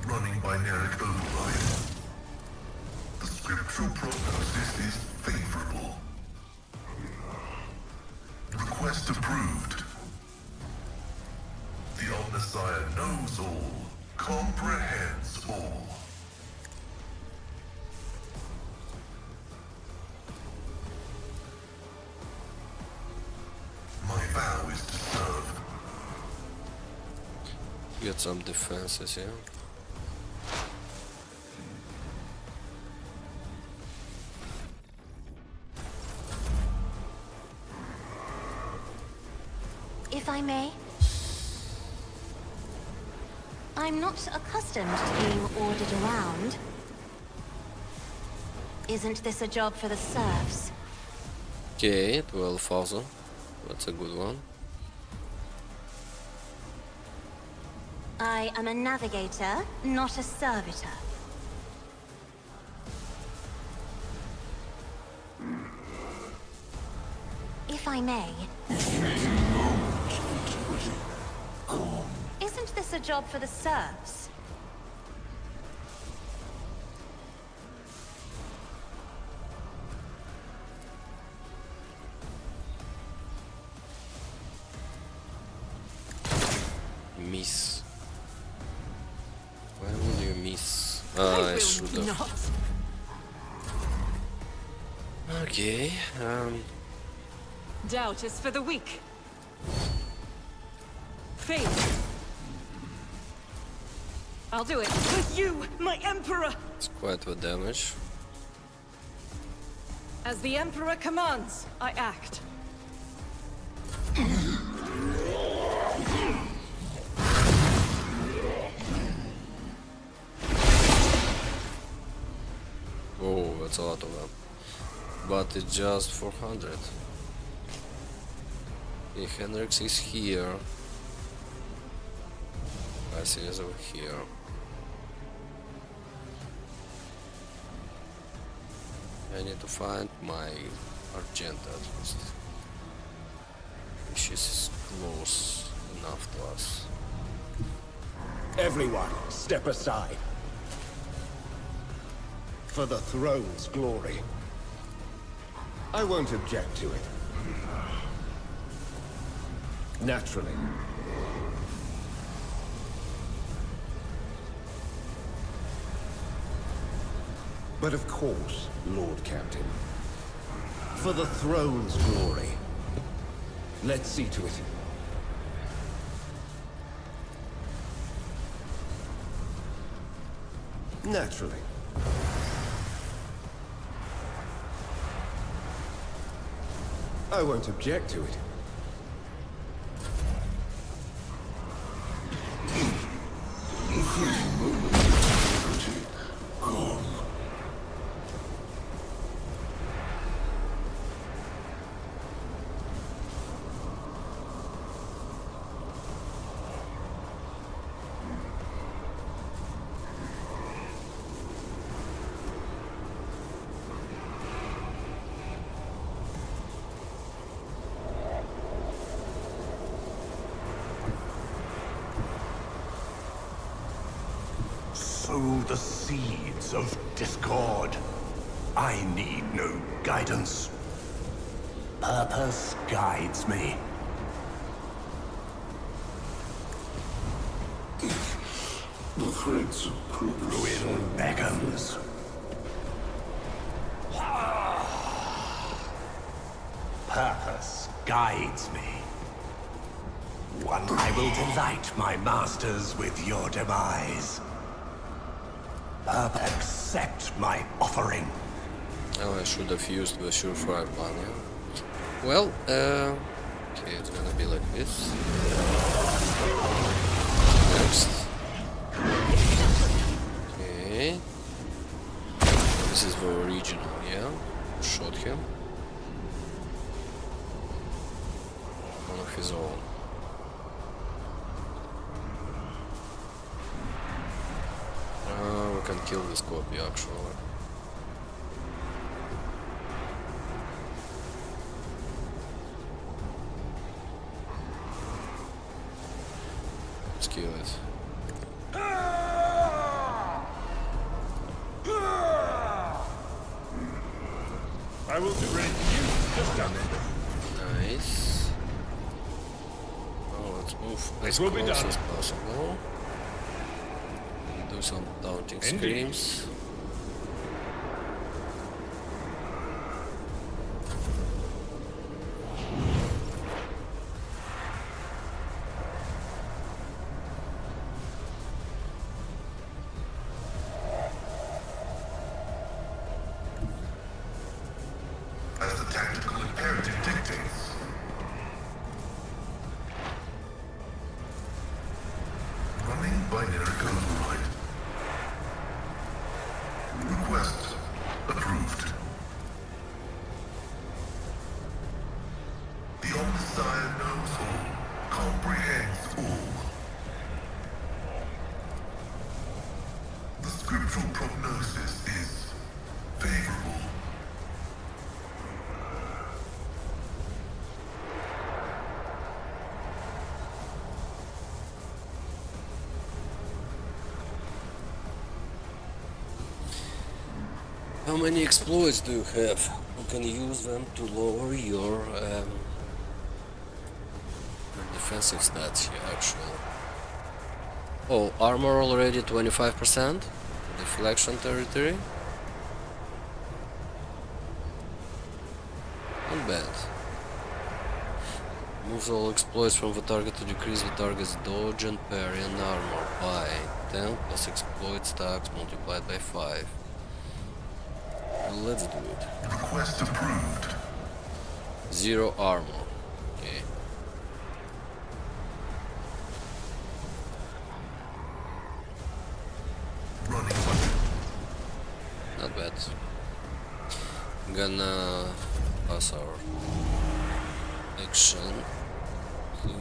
Running binaric override. The scriptural prognosis is favorable. Request approved. The Omnissiah knows all, comprehends all. get some defenses, yeah. If I may? I'm not accustomed to being ordered around. Isn't this a job for the serfs? Okay, 12,000. That's a good one. I am a navigator, not a servitor. If I may. Isn't this a job for the serfs? Miss. Why would you miss? I I will should have. not. Okay. Doubt is for the weak. Faith. I'll do it for you, my Emperor! It's quite the damage. As the Emperor commands, I act. Oh, that's a lot of them. But it's just 400. Okay, Hendrix is here. Basil is over here. I need to find my Argenta at least. She's close enough to us. Everyone, step aside. For the throne's glory. I won't object to it. Naturally. But of course, Lord Captain. For the throne's glory. Let's see to it. Naturally. I won't object to it. Sow the seeds of discord. I need no guidance. Purpose guides me. The threads of purpose. Ruin beckons. Purpose guides me. One I will delight my masters with your demise. Accept my offering. Oh, I should have used the surefire plan, yeah. Well, okay, it's gonna be like this. Next. Okay. This is the original, yeah. Shot him. One of his own. We can kill this copy actually. Let's kill it. I will be ready for you. Just down there. Nice. Oh, let's move as will be close done. as possible. Do some daunting Indeed. screams. Approved. The Omnissiah knows all, comprehends all. The scriptural prognosis is favorable. How many exploits do you have? You can use them to lower your defensive stats here, actually. Oh, armor already 25%? Deflection territory? Not bad. Moves all exploits from the target to decrease the target's dodge and parry and armor by 10 plus exploit stacks multiplied by 5. Let's do it. Request approved. 0 armor. Okay. Running. Not bad. Gonna pass our action to you.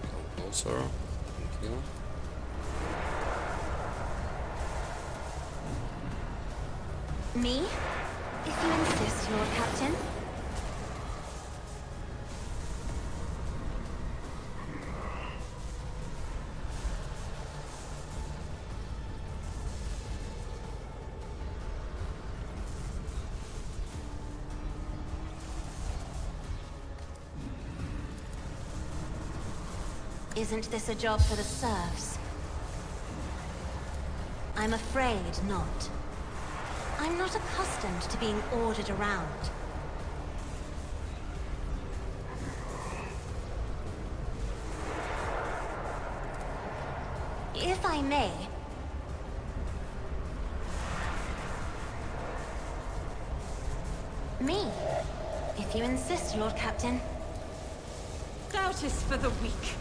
Come closer. Thank you. Me? If you insist, Lord Captain. Isn't this a job for the serfs? I'm afraid not. I'm not accustomed to being ordered around. If I may... Me, if you insist, Lord Captain. Doubt is for the weak.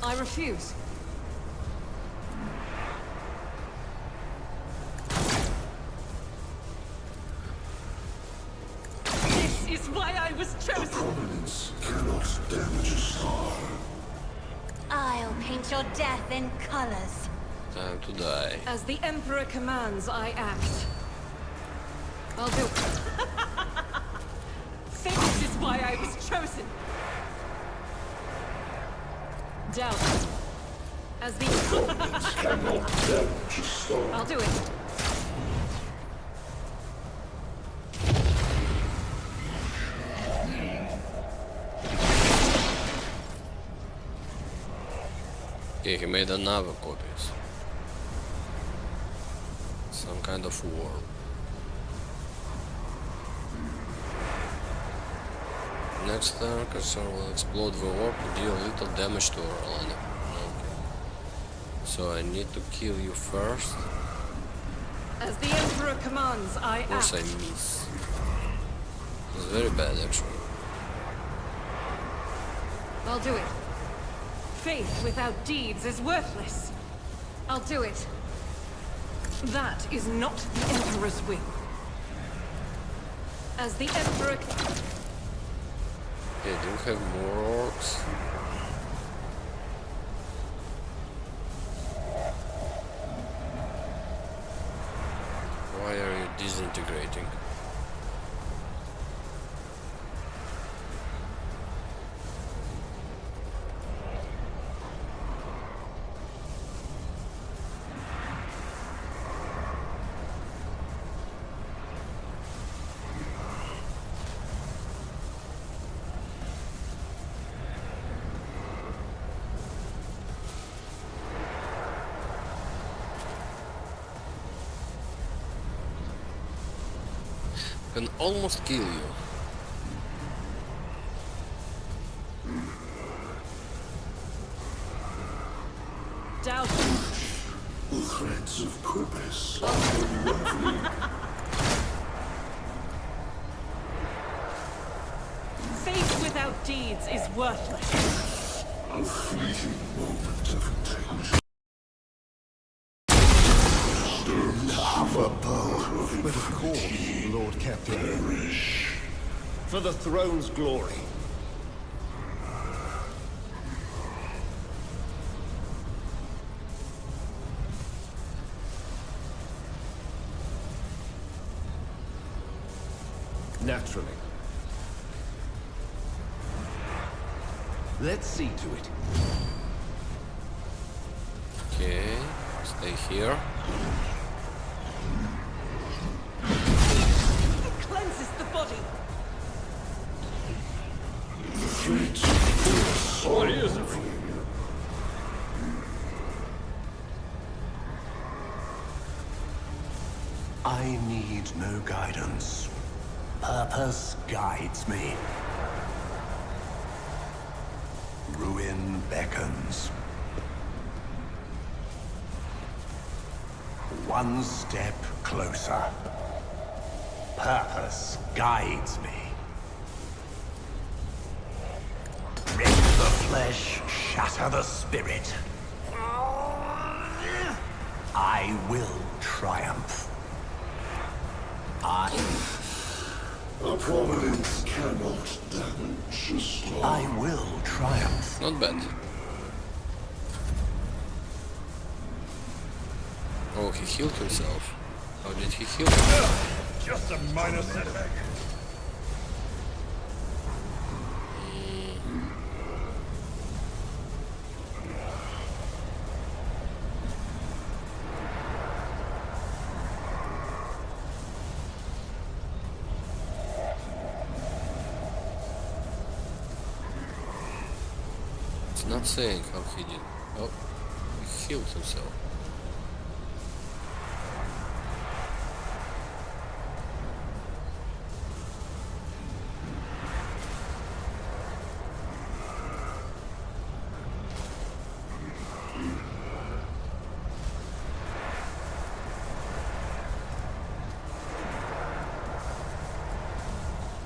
I refuse. This is why I was chosen! Prominence cannot damage a star. I'll paint your death in colors. Time to die. As the Emperor commands, I act. I'll do it. This is why I was chosen! Doubt. As the... Cannot damage a star. I'll do it. Okay, he made another copies. Some kind of worm. Next turn, cursor will explode the orb to deal little damage to our enemy. Okay. So I need to kill you first. As the Emperor commands, I Of course I act. miss. It's very bad actually. I'll do it. Faith without deeds is worthless. I'll do it. That is not the Emperor's will. As the Emperor... Okay, do you have more orcs? Why are you disintegrating? Can almost kill you. Doubt. The threats of purpose. Faith without deeds is worthless. A fleeting moment of integrity. For both, but of course, Lord Captain. Perish. For the throne's glory. Naturally. Let's see to it. Okay, stay here. It cleanses the body. What is it? I need no guidance. Purpose guides me. Ruin beckons. One step closer. Purpose guides me. Rend the flesh, shatter the spirit. I will triumph. A providence cannot damage a storm. I will triumph. Not bad. Oh, he healed himself. How did he heal? Just a minor setback. It's not saying how he did. Oh, he healed himself.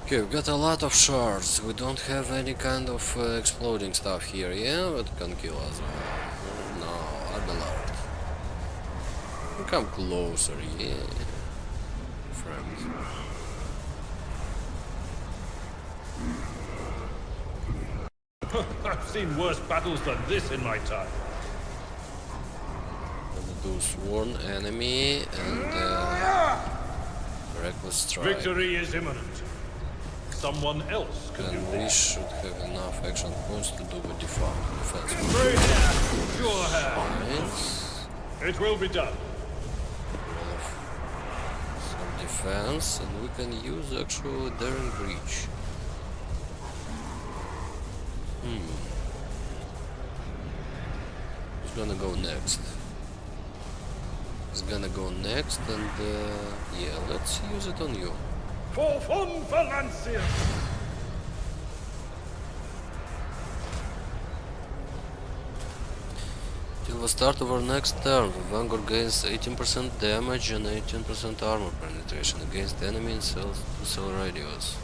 Okay, we've got a lot of shards. We don't have any kind of exploding stuff here, yeah? That can kill us. No, Adelard. Come closer, yeah. Friend. I've seen worse battles than this in my time. Do sworn enemy and reckless strike. Victory is imminent. Someone else can do And we should have enough action points to do the defense. Great hand, sure hand. Points. It will be done. Roll of some defense, and we can use actual daring breach. Who's gonna go next? He's gonna go next, and yeah, let's use it on you. For Von Valancia! Till the start of our next turn, the Vanguard gains 18% damage and 18% armor penetration against enemy in cell radius.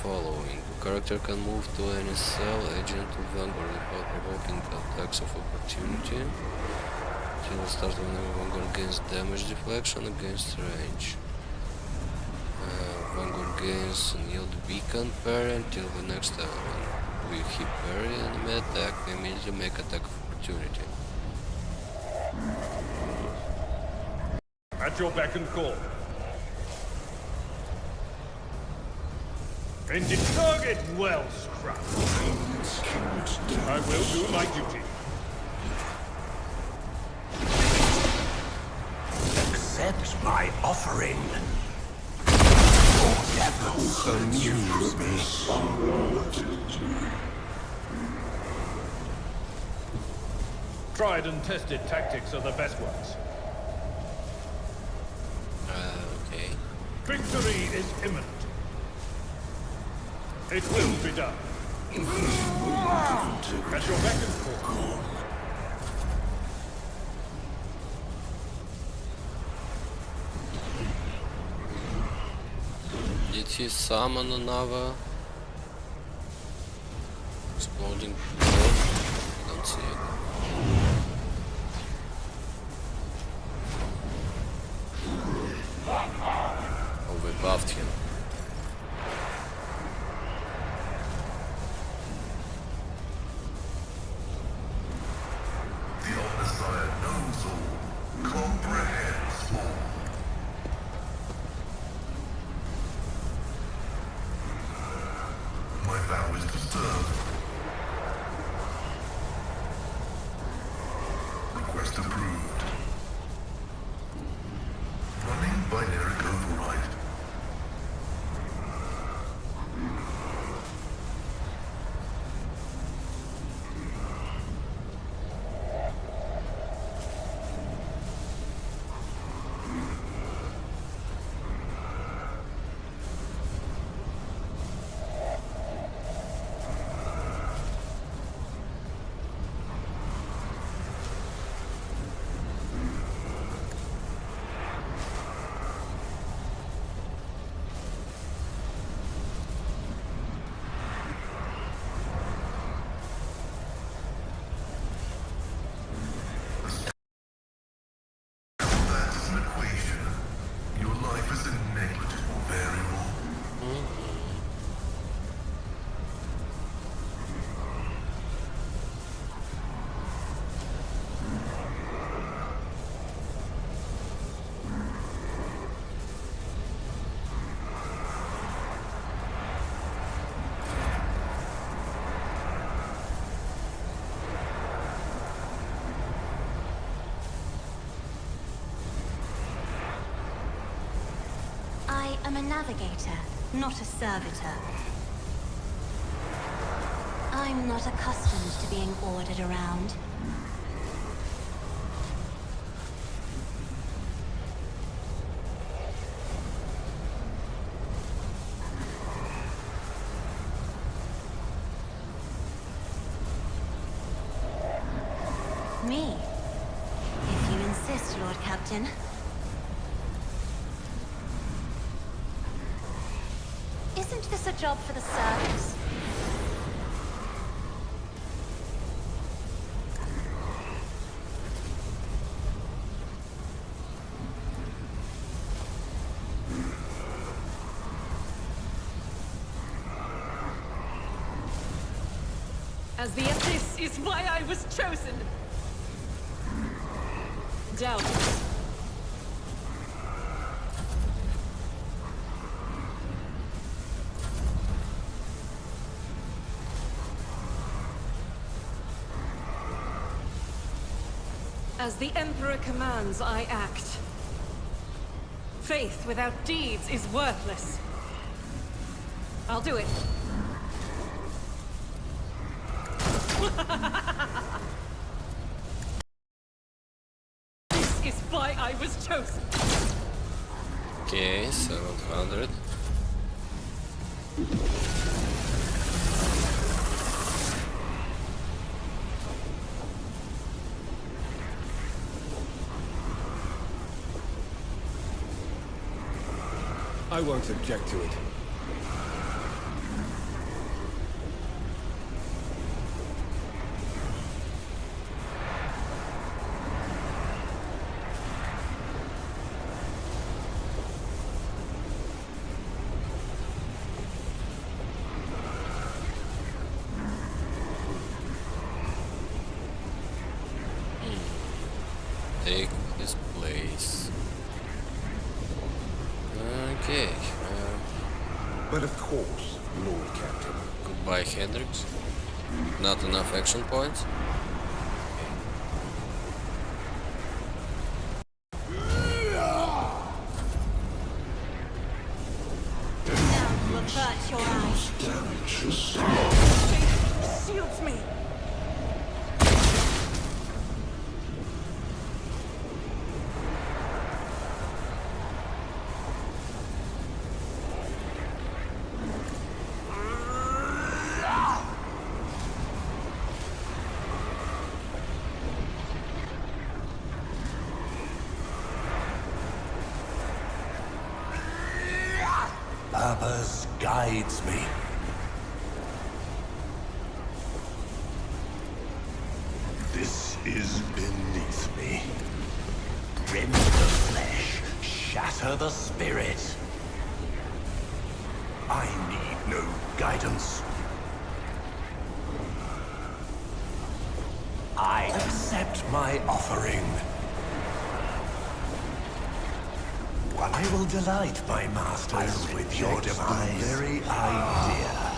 Following. The character can move to any cell agent of Vanguard without provoking attacks of opportunity. Till the start of the Vanguard gains damage deflection against range. Vanguard gains an yield beacon parry until the next element. We hit parry enemy attack, we immediately make attack of opportunity. At your beck and call. Indeed, target well, Scrap. I will do my duty. Accept my offering. Your devils amuse me. Tried and tested tactics are the best ones. Okay. Victory is imminent. It will be done. At your beck and call. Did he summon another exploding ball? Don't see it. Oh, we buffed him. The Omnissiah knows all, comprehends all. My vow is to serve. Request approved. Running binary override. That's an equation. Your life is a negligible variable. I am a navigator, not a servitor. I'm not accustomed to being ordered around. Me? If you insist, Lord Captain. Isn't this a job for the service? As this is why I was chosen. Doubt. As the Emperor commands, I act. Faith without deeds is worthless. I'll do it. This is why I was chosen. Okay, 700. I won't object to it. Take this place. Okay. But of course, Lord Captain. Goodbye, Hendrix. Not enough action points. Now you avert your eyes. Faith shields me. purpose guides me. This is beneath me. Rend the flesh, shatter the spirit. I need no guidance. I accept my offering. I will delight my masters with your demise. The very idea.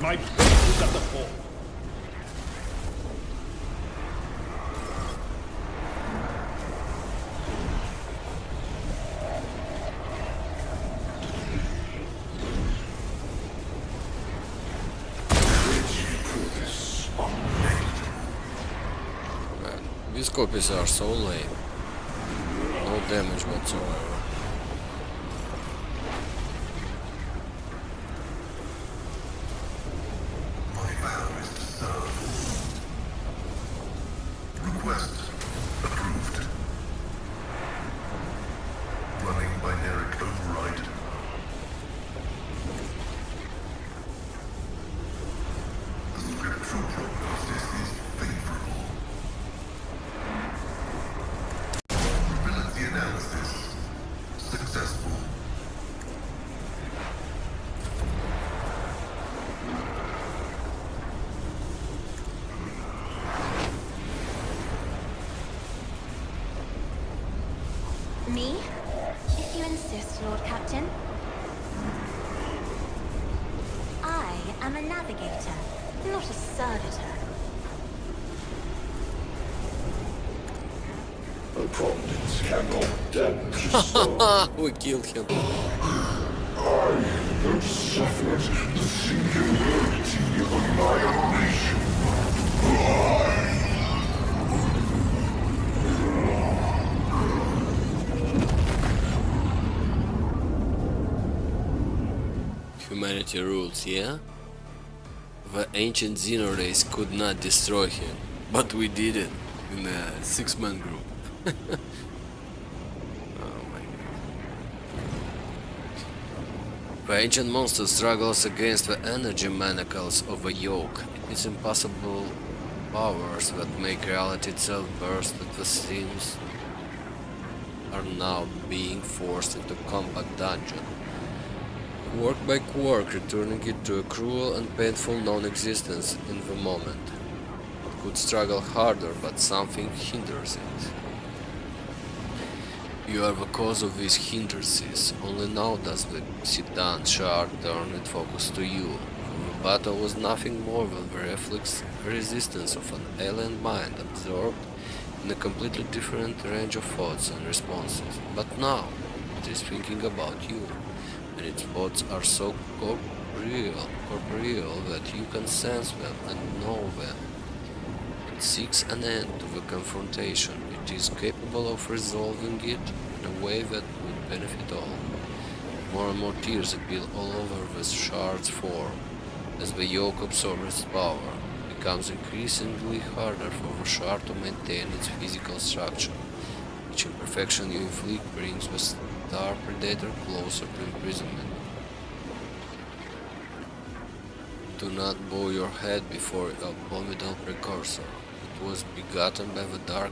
My faith is at the fore. Man, these copies are so lame. No damage whatsoever. My vow is to serve. Request approved. Running binary override. The scriptural prognosis is favorable. Vulnerability analysis successful. Me? If you insist, Lord Captain. I am a navigator, not a servitor. Opponents cannot damage the soul. We killed him. I have suffered the singularity of annihilation. Humanity rules, yeah? The ancient Xeno race could not destroy him, but we did it in a 6-man group. Oh my god. The ancient monster struggles against the energy manacles of a yoke. Its impossible powers that make reality itself burst at the seams are now being forced into compact dungeon. Quirk by quirk, returning it to a cruel and painful non-existence in the moment. It could struggle harder, but something hinders it. You are the cause of these hindrances. Only now does the Citan shard turn its focus to you. The battle was nothing more than the reflex resistance of an alien mind absorbed in a completely different range of thoughts and responses. But now, it is thinking about you. And its thoughts are so corporeal that you can sense them and know them. It seeks an end to the confrontation. It is capable of resolving it in a way that would benefit all. More and more tears appeal all over the shard's form. As the yoke absorbs its power, it becomes increasingly harder for the shard to maintain its physical structure. Each imperfection you inflict brings the Star Predator closer to imprisonment. Do not bow your head before your abominable precursor. It was begotten by the dark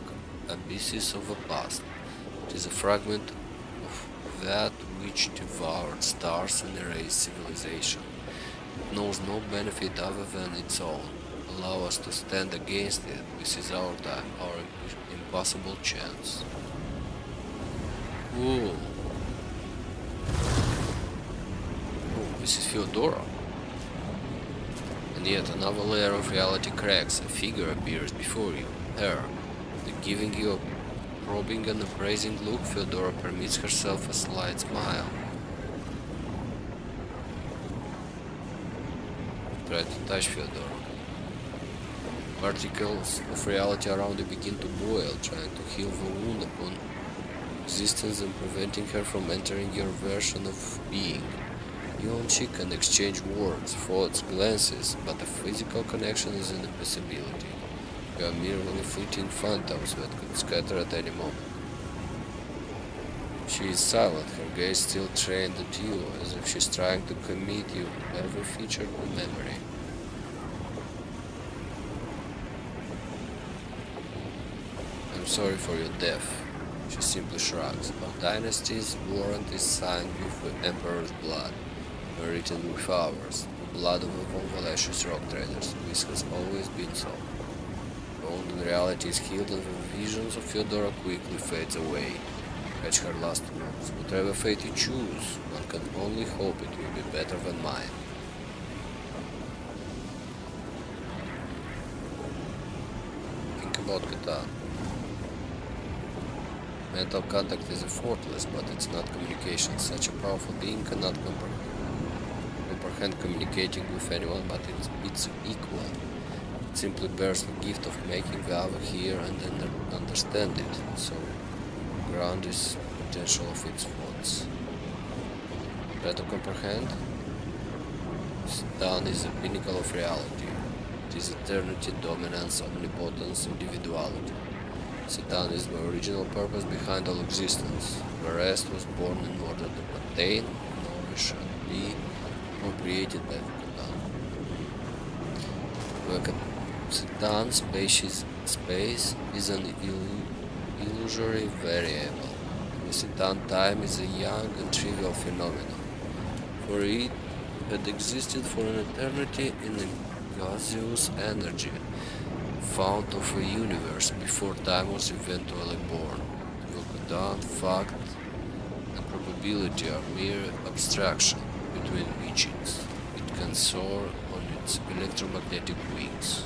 abysses of the past. It is a fragment of that which devoured stars and erased civilization. It knows no benefit other than its own. Allow us to stand against it. This is our time, our impossible chance. Ooh. Oh, this is Theodora. And yet another layer of reality cracks. A figure appears before you. Her. Giving you a probing and appraising look, Theodora permits herself a slight smile. Try to touch Theodora. Particles of reality around you begin to boil, trying to heal the wound upon existence and preventing her from entering your version of being. You and she can exchange words, thoughts, glances, but a physical connection is an impossibility. You are merely fleeting phantoms that could scatter at any moment. She is silent, her gaze still trained at you, as if she's trying to commit you every feature to memory. I'm sorry for your death. She simply shrugs. Our dynasty's warrant is signed with the Emperor's blood, written with ours, the blood of the von Valesius rock traders. This has always been so. The wounded reality is healed and the visions of Fyodora quickly fades away. Catch her last moves. Whatever fate you choose, one can only hope it will be better than mine. Think about Catan. Mental contact is effortless, but it's not communication. Such a powerful being cannot comprehend communicating with anyone, but it's equal. It simply bears the gift of making the other hear and understand it, so ground is potential of its thoughts. Try to comprehend? Stan is the pinnacle of reality. It is eternity, dominance, omnipotence, individuality. Satan is the original purpose behind all existence. The rest was born in order to contain, nourish, and be created by the Satan space is an illusory variable. The Satan time is a young and trivial phenomenon, for it had existed for an eternity in a gaseous energy, fount of a universe before time was eventually born. The Satan fact and probability are mere abstraction between which it can soar on its electromagnetic wings.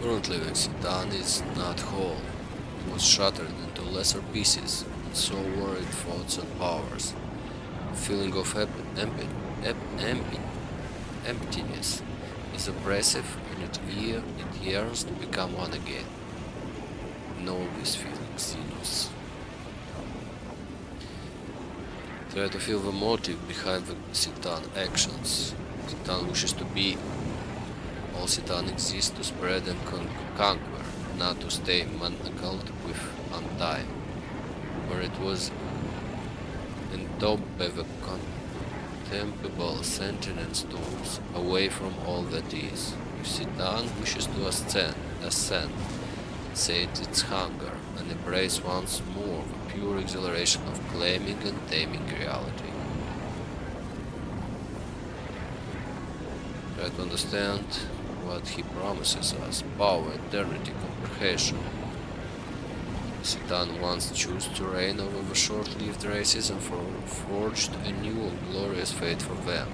Currently, the Satan is not whole. It was shattered into lesser pieces, and so were its thoughts and powers. The feeling of emptiness is oppressive, and it yearns to become one again. Know this feeling, Xenos. Try to feel the motive behind the Satan actions. Satan wishes to be. All Satan exists to spread and conquer, not to stay manacled with untime. For it was entombed by the contemptible sentience tools, away from all that is. If Satan wishes to ascend, sate its hunger, and embrace once more the pure exhilaration of claiming and taming reality. Try to understand what he promises us: power, eternity, comprehension. Satan once chose to reign over the short-lived races and forged a new glorious fate for them.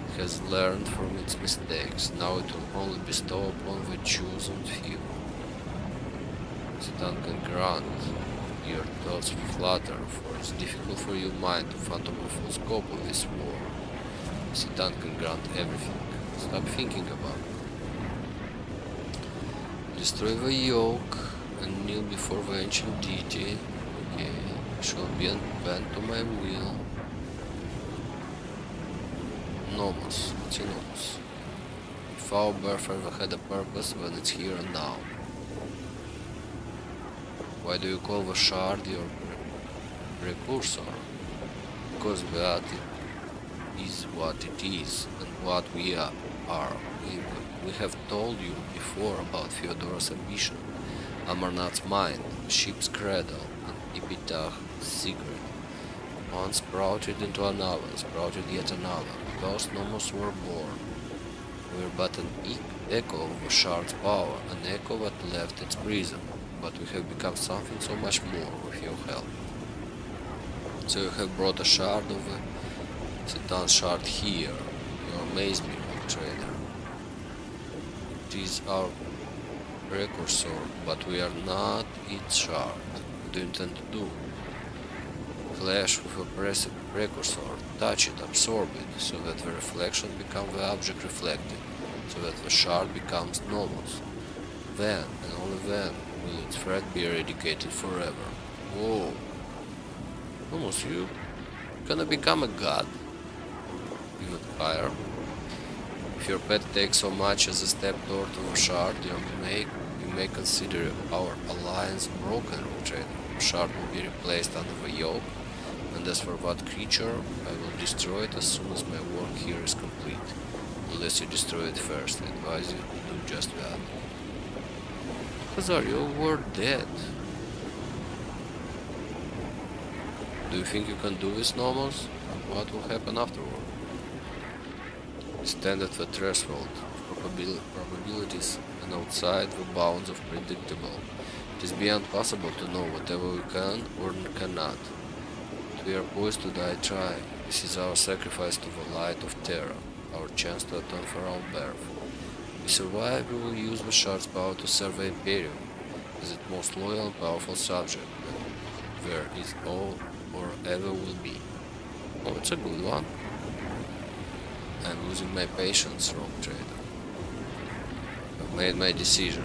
It has learned from its mistakes. Now it will only bestow upon the chosen few. Satan can grant your thoughts flutter, for it's difficult for your mind to fathom the full scope of this war. Satan can grant everything. Stop thinking about it. Destroy the yoke and kneel before the ancient deity. Okay, shall be bent to my will. Nomos. What's in Nomos? If our birth ever had a purpose, then it's here and now. Why do you call the shard your precursor? Because that is what it is, and what we are. We have told you before about Fyodora's ambition, Amarnath's mind, ship's cradle, and Epitach's secret. One sprouted into another, sprouted yet another. Those nomos were born. We are but an echo of the shard's power, an echo that left its prison, but we have become something so much more with your help. So you have brought a shard of the Satan's shard here. You amaze me, trader. It is our precursor, but we are not its shard. What do you intend to do? Clash with a precursor, touch it, absorb it, so that the reflection becomes the object reflected, so that the shard becomes nomos. Then, and only then, Will its threat be eradicated forever? Whoa. Almost you gonna become a god. Even higher. If your pet takes so much as a step toward a shard, you may consider our alliance broken, Rogue Trader. The shard will be replaced under the yoke, and as for that creature, I will destroy it as soon as my work here is complete. Unless you destroy it first, I advise you to do just that. Khazar, you were dead. Do you think you can do this, Nomos? What will happen afterward? Stand at the threshold of probabilities and outside the bounds of predictable. It is beyond possible to know whatever we can or cannot. But we are poised to die trying. This is our sacrifice to the light of Terra, our chance to atone for our birth. If we survive, we will use the shard's power to serve the Imperium as its most loyal and powerful subject, and there is all or ever will be. Oh, it's a good one. I'm losing my patience, Rogue Trader. I've made my decision.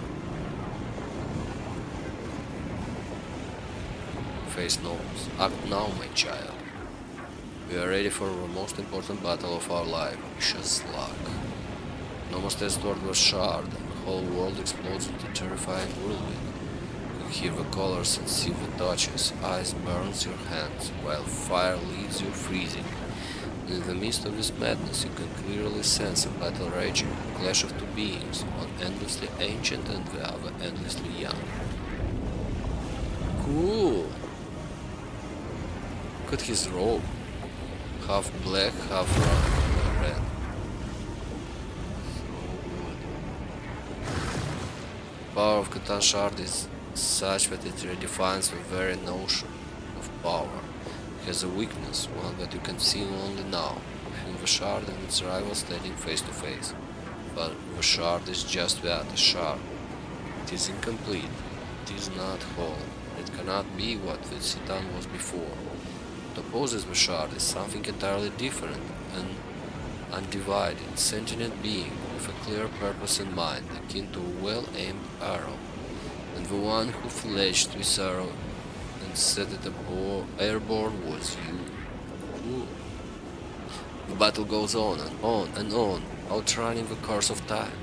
Face knows. Act now, my child. We are ready for the most important battle of our life. Wish us luck. Nomos steps toward the shard, and the whole world explodes into terrifying whirlwind. You hear the colors and see the touches. Ice burns your hands, while fire leaves you freezing. In the midst of this madness, you can clearly sense a battle raging, a clash of two beings, one endlessly ancient and the other endlessly young. Cool! Look at his robe. Half black, half red. So good. Power of Catan Shard is such that it redefines the very notion of power. It has a weakness, one that you can see only now, within the shard and its rival standing face to face. But the shard is just that, a shard. It is incomplete, it is not whole, it cannot be what the Citan was before. What opposes the shard is something entirely different, an undivided, sentient being with a clear purpose in mind, akin to a well-aimed arrow. And the one who fledged this arrow and set it airborne was you. Ooh. The battle goes on and on and on, outrunning the course of time,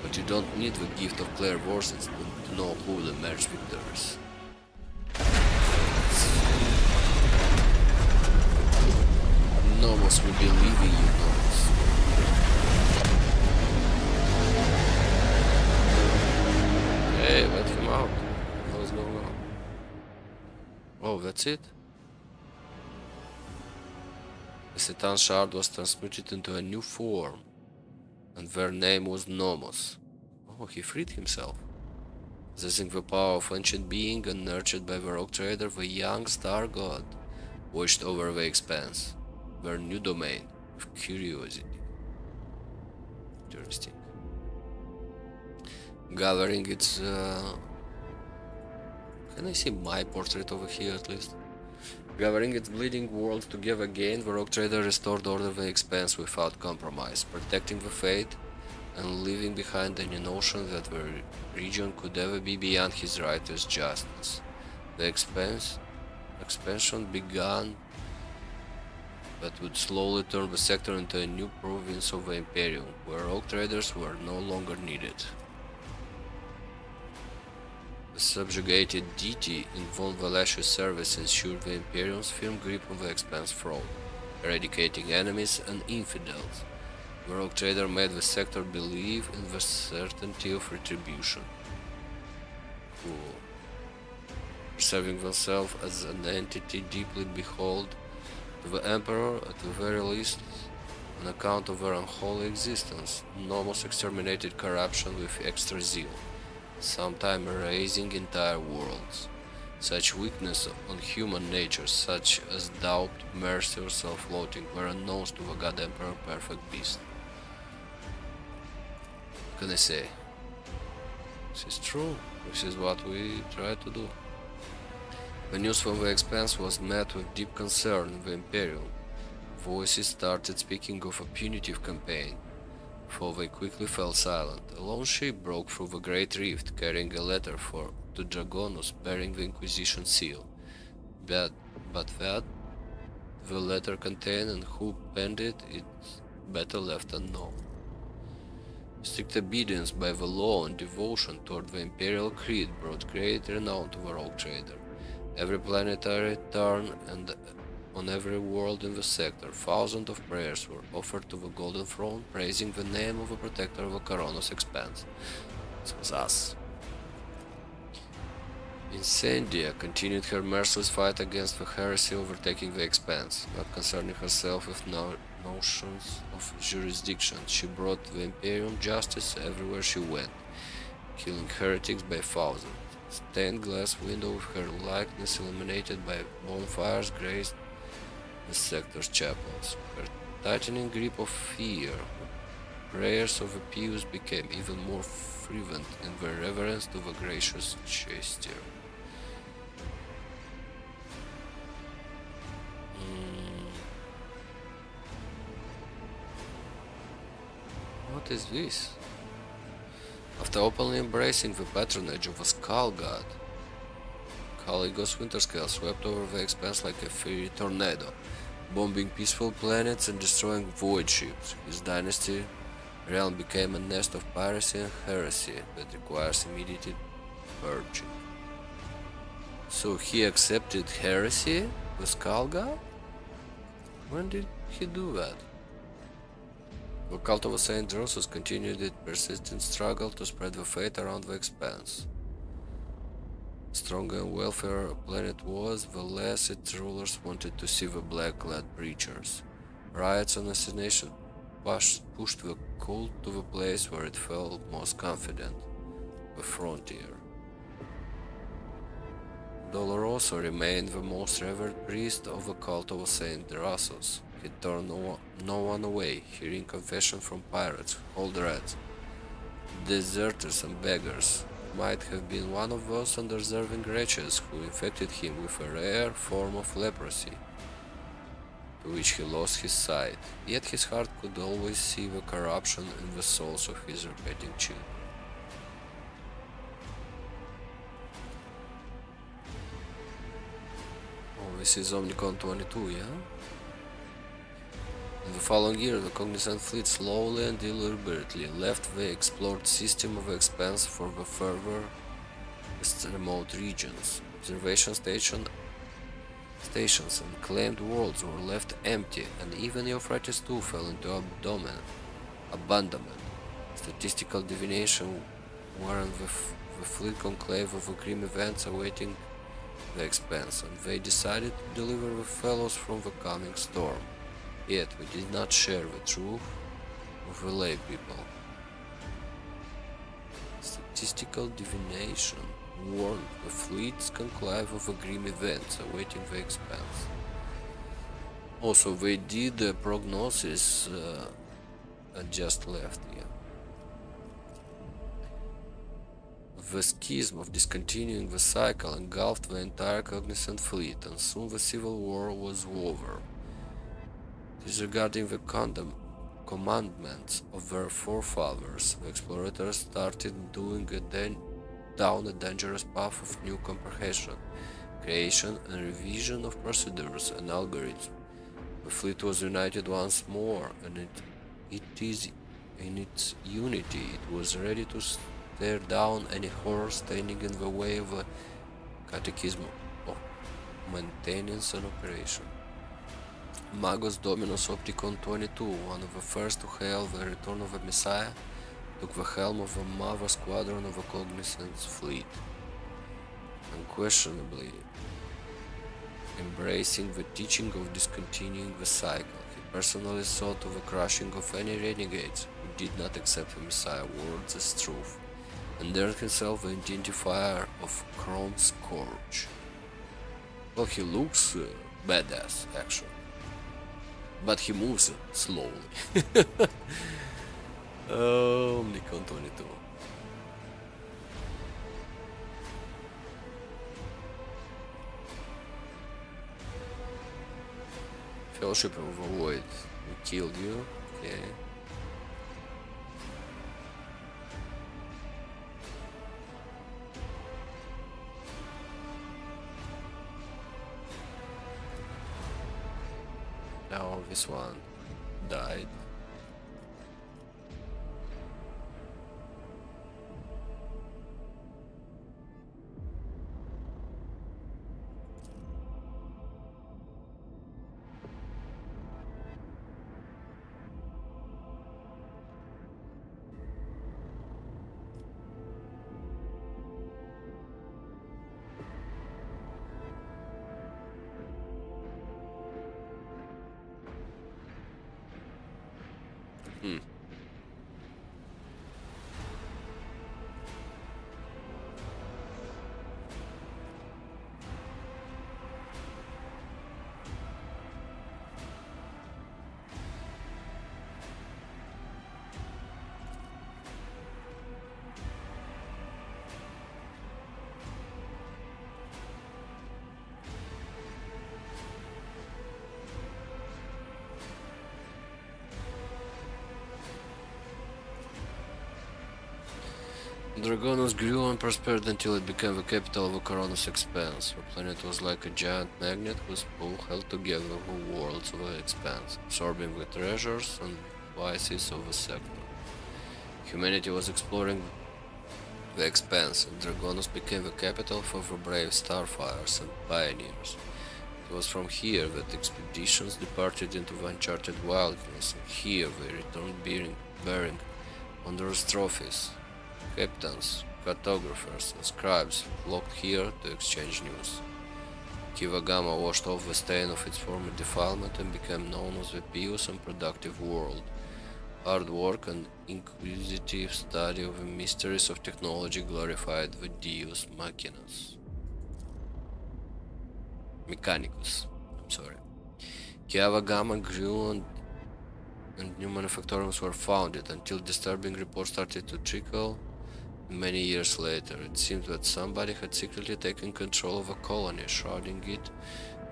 but you don't need the gift of clairvoyance to know who will emerge victorious. Nomos will be leaving you, Nomos. Hey, let him out. What is going on? Oh, that's it? The Citan shard was transmuted into a new form, and their name was Nomos. Oh, he freed himself. Possessing the power of ancient being and nurtured by the Rogue Trader, the young star god watched over the expanse, their new domain, with curiosity. Interesting. Gathering its... Can I see my portrait over here at least? Gathering its bleeding world together again, the Rogue Trader restored order in the expanse without compromise, protecting the fate and leaving behind any notion that the region could ever be beyond his righteous justice. The expansion began, but would slowly turn the sector into a new province of the Imperium, where Rogue Traders were no longer needed. The subjugated deity in Von Valash's service ensured the Imperium's firm grip on the expanse throne, eradicating enemies and infidels. The Rogue Trader made the sector believe in the certainty of retribution. Cool. Perceiving themselves as an entity deeply beholden to the Emperor, at the very least, on account of their unholy existence, Nomos exterminated corruption with extra zeal, sometimes erasing entire worlds. Such weakness on human nature, such as doubt, mercy or self-loathing, were unknown to the God Emperor Perfect Beast. What can I say? This is true. This is what we try to do. The news from the expanse was met with deep concern in the Imperium. Voices started speaking of a punitive campaign, though they quickly fell silent. A lone ship broke through the Great Rift, carrying a letter for to Dragonus bearing the Inquisition seal. But that the letter contained and who penned it is better left unknown. Strict obedience by the law and devotion toward the Imperial Creed brought great renown to the rogue trader. Every planetary turn and on every world in the sector, thousands of prayers were offered to the Golden Throne, praising the name of the protector of the Coronos expanse. This was us. Incendia continued her merciless fight against the heresy overtaking the expanse, not concerning herself with notions of jurisdiction. She brought the Imperium justice everywhere she went, killing heretics by thousands. Stained glass window with her likeness illuminated by bonfires graced the sector's chapels. Her tightening grip of fear, the prayers of the pious became even more fervent in their reverence to the gracious Chestier. What is this? After openly embracing the patronage of a skull god, Caligos Winterscale swept over the expanse like a fiery tornado, bombing peaceful planets and destroying void ships. His dynasty realm became a nest of piracy and heresy that requires immediate purging. So he accepted heresy, the skull god? When did he do that? The cult of Saint Drosus continued its persistent struggle to spread the faith around the expanse. The stronger and wealthier a planet was, the less its rulers wanted to see the black-clad preachers. Riots and assassination pushed the cult to the place where it felt most confident, the frontier. Doloroso remained the most revered priest of the cult of Saint Drosus. He turned no one away, hearing confession from pirates, old rats, deserters and beggars. It might have been one of those undeserving wretches who infected him with a rare form of leprosy, to which he lost his sight, yet his heart could always see the corruption in the souls of his repenting children. Oh, this is Omnicon 22, yeah? In the following year, the Cognizant fleet slowly and deliberately left the explored system of expanse for the further remote regions. Observation stations and claimed worlds were left empty, and even Euphrates II fell into abandonment. Statistical divination warned the fleet conclave of grim events awaiting the expanse, and they decided to deliver the fellows from the coming storm. Yet we did not share the truth of the lay people. Statistical divination warned the fleet's conclave of grim events awaiting the expanse. Also, they did the prognosis just left here. The schism of discontinuing the cycle engulfed the entire Cognizant fleet, and soon the civil war was over. Disregarding the commandments of their forefathers, the explorers started down a dangerous path of new comprehension, creation and revision of procedures and algorithms. The fleet was united once more, and in its unity it was ready to stare down any horror standing in the way of a catechism of maintenance and operation. Magos Dominus Opticon 22, one of the first to hail the return of the Messiah, took the helm of the Mother Squadron of the Cognizant's fleet. Unquestionably embracing the teaching of discontinuing the cycle, he personally saw to the crushing of any renegades who did not accept the Messiah's words as truth, and earned himself the identifier of Chrome Scourge. Well, he looks badass, actually. But he moves slowly. Omnicon 22. Fellowship of the Void. We killed you. Okay. This one died. Hmm. Dragonos grew and prospered until it became the capital of Ocarona's Expanse. The planet was like a giant magnet whose pull held together the worlds of the Expanse, absorbing the treasures and vices of the sector. Humanity was exploring the Expanse, and Dragonos became the capital for the brave starfires and pioneers. It was from here that expeditions departed into the uncharted wilderness, and here they returned bearing wondrous trophies. Captains, cartographers, and scribes flocked here to exchange news. Kivagama washed off the stain of its former defilement and became known as the pious and productive world. Hard work and inquisitive study of the mysteries of technology glorified the Deus Mechanicus. Kivagama grew and new manufactories were founded until disturbing reports started to trickle. Many years later, it seemed that somebody had secretly taken control of a colony, shrouding it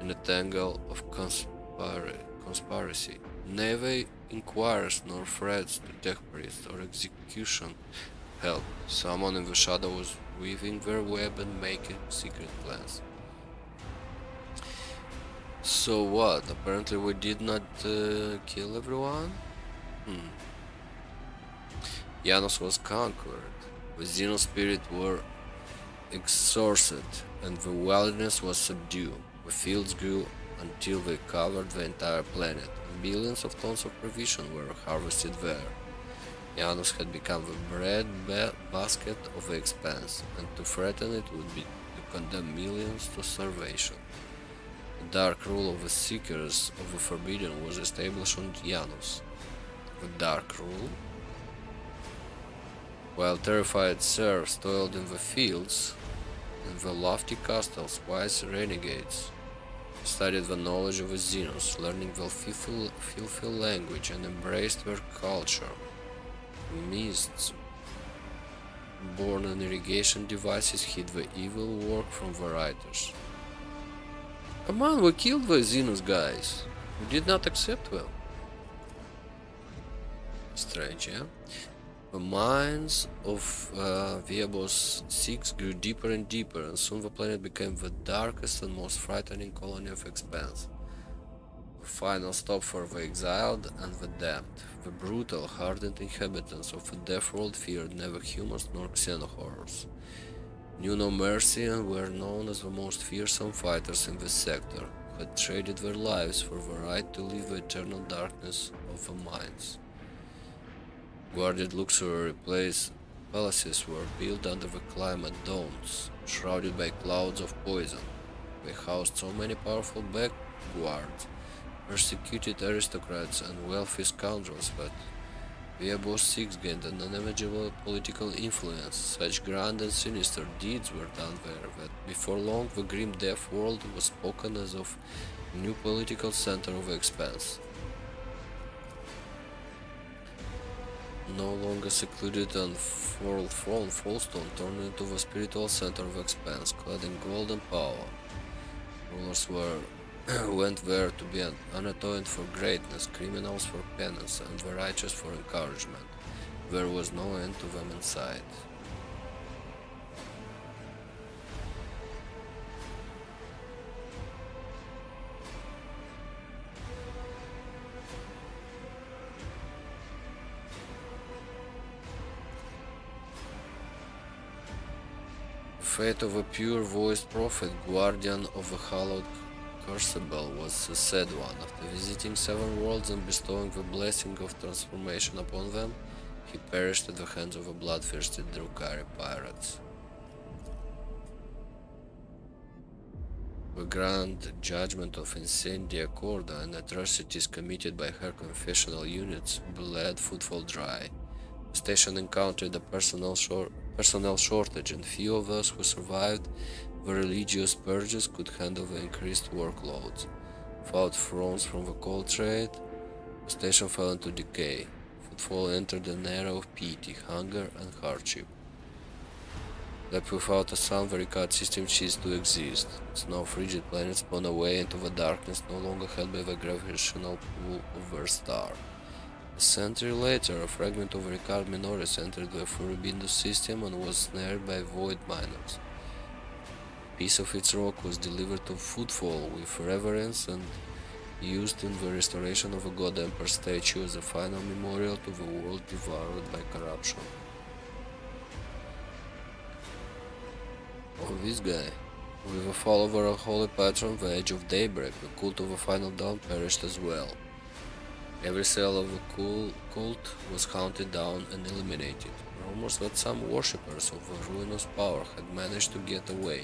in a tangle of conspiracy. Neither inquires nor threats to tech priests or execution help. Someone in the shadow was weaving their web and making secret plans. So what? Apparently we did not kill everyone? Janos was conquered. The Xeno spirit were exorcised, and the wilderness was subdued. The fields grew until they covered the entire planet, and millions of tons of provision were harvested there. Janos had become the bread basket of the Expanse, and to threaten it would be to condemn millions to starvation. The dark rule of the Seekers of the Forbidden was established on Janos. The Dark Rule? While terrified serfs toiled in the fields, in the lofty castles, wise renegades studied the knowledge of the Xenos, learning their filthy language and embraced their culture. Mists born on irrigation devices hid the evil work from the writers. Come on, we killed the Xenos guys. We did not accept them. Strange, yeah? The mines of Viabos 6 grew deeper and deeper, and soon the planet became the darkest and most frightening colony of Expanse. The final stop for the exiled and the damned. The brutal, hardened inhabitants of the Death World feared neither humans nor xenohorrors, knew no mercy, and were known as the most fearsome fighters in this sector, who had traded their lives for the right to live the eternal darkness of the mines. Guarded luxury palaces were built under the climate domes, shrouded by clouds of poison. They housed so many powerful backguards, persecuted aristocrats and wealthy scoundrels that Viabos 6 gained an unimaginable political influence. Such grand and sinister deeds were done there that before long the grim Death World was spoken as of a new political center of the Expanse. No longer secluded and forlorn, Fallstone turned into the spiritual center of Expanse, clad in gold and power. Rulers went there to be unatoned for greatness, criminals for penance, and the righteous for encouragement. There was no end to them in sight. fate of a pure-voiced prophet, guardian of the hallowed crucible, was a sad one. After visiting 7 worlds and bestowing the blessing of transformation upon them, he perished at the hands of the bloodthirsty Drukhari pirates. The grand judgment of Incendia Corda and atrocities committed by her confessional units bled Footfall dry. The station encountered a personnel shortage, and few of those who survived the religious purges could handle the increased workloads. Without thrones from the coal trade, the station fell into decay. Footfall entered an era of pity, hunger, and hardship. Left without a sun, the Ricard system ceased to exist. Its now frigid planet spun away into the darkness, no longer held by the gravitational pull of their star. A century later, a fragment of Ricard Minoris entered the Furibindus system and was snared by void miners. A piece of its rock was delivered to Footfall with reverence and used in the restoration of a God Emperor statue as a final memorial to the world devoured by corruption. Oh, this guy. With the fall of our holy patron, the Age of Daybreak, the cult of the Final Dawn perished as well. Every cell of the cult was hunted down and eliminated. Rumors that some worshippers of the ruinous power had managed to get away,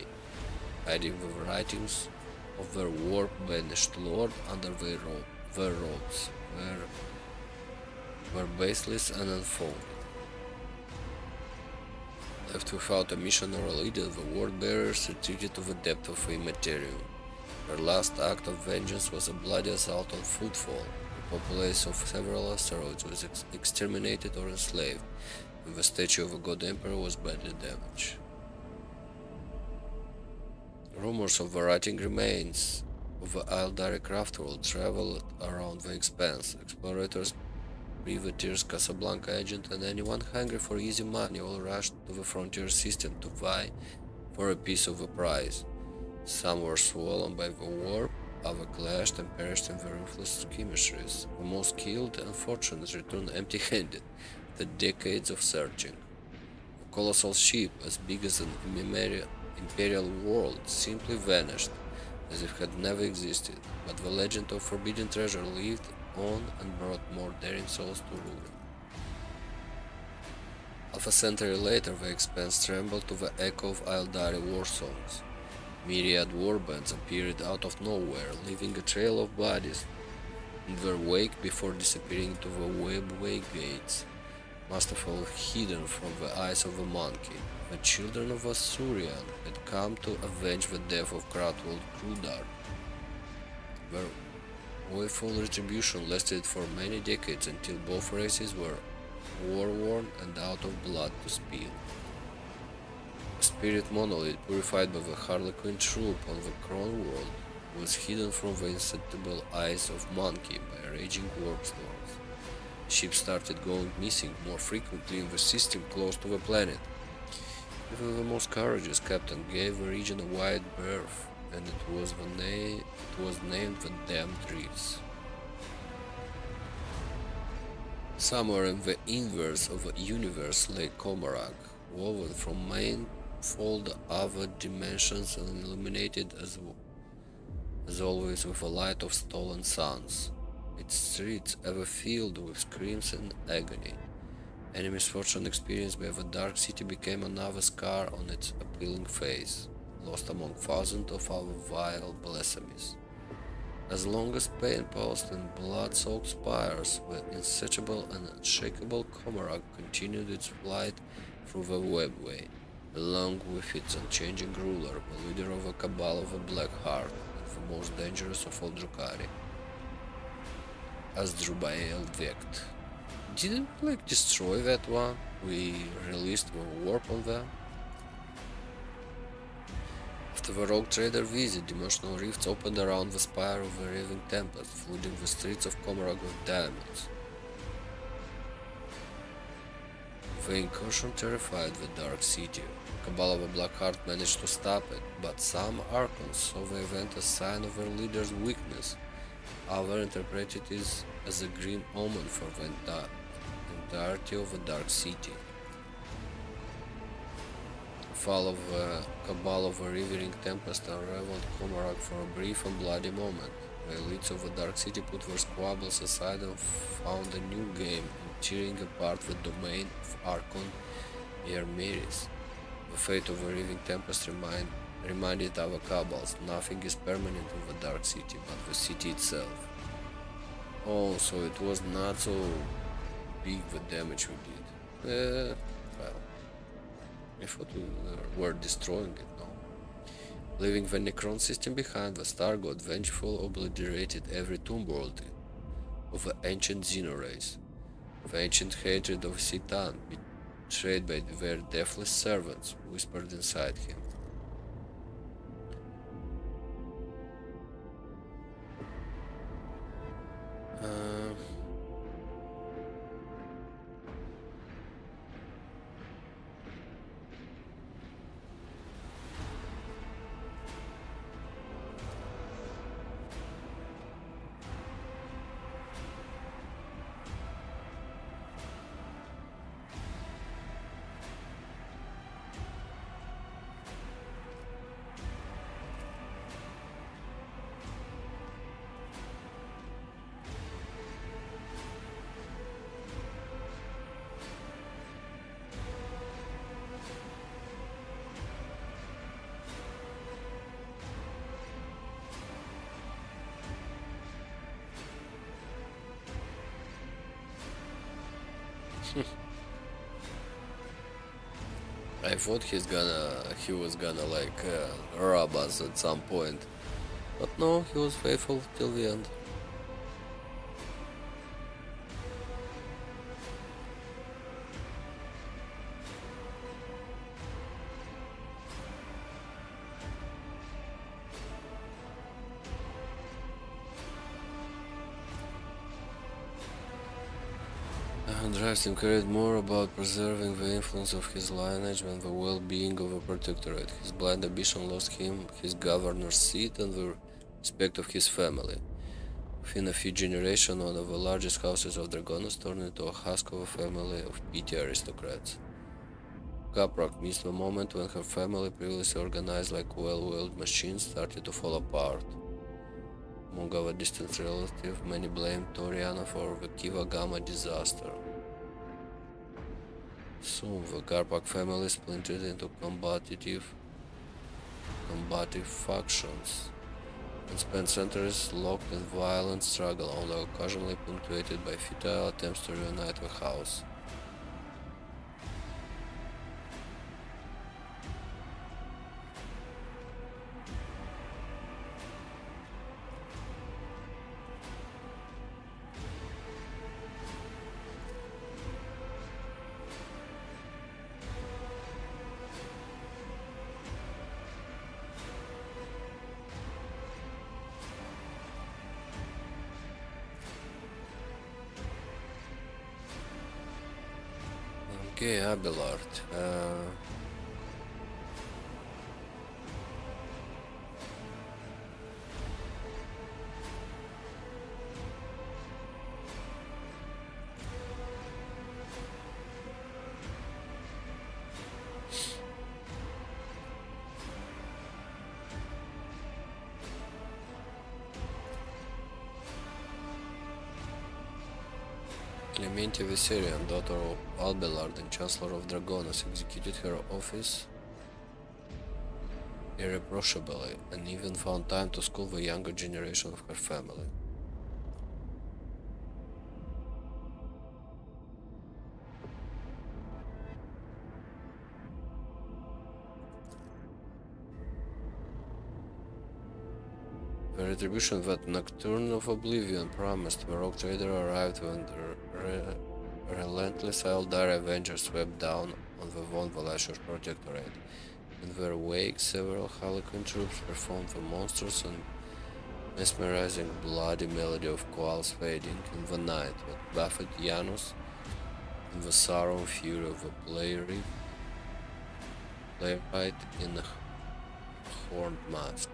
hiding the writings of their warp-banished lord under their robes, were baseless and unfounded. Left without a mission or a leader, the word-bearers retreated to the depth of the Imperium. Their last act of vengeance was a bloody assault on Footfall. The populace of several asteroids was exterminated or enslaved, and the statue of a God Emperor was badly damaged. Rumors of the rotting remains of the Aeldari craftworld traveled around the expanse. Explorators, privateers, Casablanca agents, and anyone hungry for easy money all rushed to the frontier system to vie for a piece of the prize. Some were swollen by the warp, others clashed and perished in the ruthless skirmishes. The most skilled and fortunate returned empty-handed after decades of searching. A colossal ship as big as an imperial world simply vanished, as if it had never existed, but the legend of forbidden treasure lived on and brought more daring souls to ruin. Half a century later, the expanse trembled to the echo of Aeldari war songs. Myriad warbands appeared out of nowhere, leaving a trail of bodies in their wake before disappearing to the webway gates, must have all hidden from the eyes of the monkey. The children of Asurian had come to avenge the death of Krathwold Krudar. Their woeful retribution lasted for many decades until both races were war-worn and out of blood to spill. A spirit monolith purified by the Harlequin troop on the Crown World was hidden from the insatiable eyes of Monkey by raging warp storms. Ships started going missing more frequently in the system close to the planet. Even the most courageous captain gave the region a wide berth, and it was named the Damned Reefs. Somewhere in the inverse of the universe lay Komarag, woven from manifold other dimensions and illuminated as always with the light of stolen suns, its streets ever filled with screams and agony. Any misfortune experienced by the Dark City became another scar on its appealing face, lost among thousands of other vile blasphemies. As long as pain pulsed in blood-soaked spires, the insatiable and unshakable Komarag continued its flight through the webway, along with its unchanging ruler, the leader of a cabal of the Black Heart, and the most dangerous of all Drukhari, Asdrubael Vect. Didn't we destroy that one? We released the warp on them? After the rogue trader visit, dimensional rifts opened around the spire of the raving tempest, flooding the streets of Komarag with diamonds. The incursion terrified the Dark City. The Cabal of the Black Heart managed to stop it, but some Archons saw the event as a sign of their leader's weakness. Others interpreted it as a grim omen for the entirety of the Dark City. fall of the cabal of a revering tempest unraveled Komarak for a brief and bloody moment. The elites of the Dark City put their squabbles aside and found a new game in tearing apart the domain of Archon Yermeris. The fate of the revering tempest reminded our cabals, nothing is permanent in the Dark City but the city itself. Oh, so it was not so big the damage we did. Well, I thought we were destroying it now. Leaving the Necron system behind, the Star God vengeful obliterated every tomb world of the ancient Xenorace. The ancient hatred of Citan, betrayed by their deathless servants, whispered inside him. I thought he was gonna like rob us at some point, but no, he was faithful till the end. 100 cared more about preserving the influence of his lineage than the well-being of the Protectorate. His blind ambition lost him his governor's seat and the respect of his family. Within a few generations, one of the largest houses of Dragonos turned into a husk of a family of petty aristocrats. Caprak missed the moment when her family, previously organized like well-oiled machines, started to fall apart. Among our distant relatives, many blamed Toriana for the Kiva Gamma disaster. Soon, the Karpak family splintered into combative factions and spent centuries locked in violent struggle, although occasionally punctuated by futile attempts to reunite the house. Okay, Abelard. Clementia Viserion, daughter of Albelard and Chancellor of Dragonos, executed her office irreproachably and even found time to school the younger generation of her family. The retribution that Nocturne of Oblivion promised, the rogue trader arrived when the relentless Eldar Avengers swept down on the Von Valashur Protectorate. In their wake, several Harlequin troops performed the monstrous and mesmerizing bloody melody of koals fading in the night that buffeted Janus in the sorrow and fury of the playwright in a horned mask.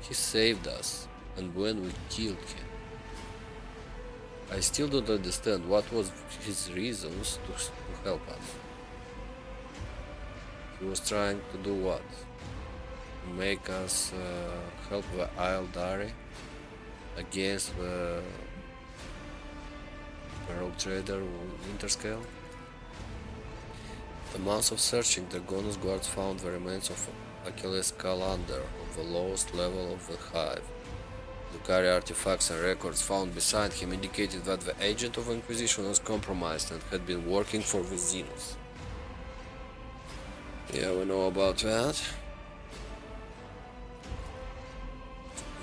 He saved us, and when we killed him, I still don't understand what was his reasons to help us. He was trying to do what? Make us help the Isle Dari against the rogue trader Interscale. The months of searching, the Gonus guards found the remains of Achilles Calander on the lowest level of the hive. The artifacts and records found beside him indicated that the agent of the Inquisition was compromised and had been working for the Xenos. Yeah, we know about that.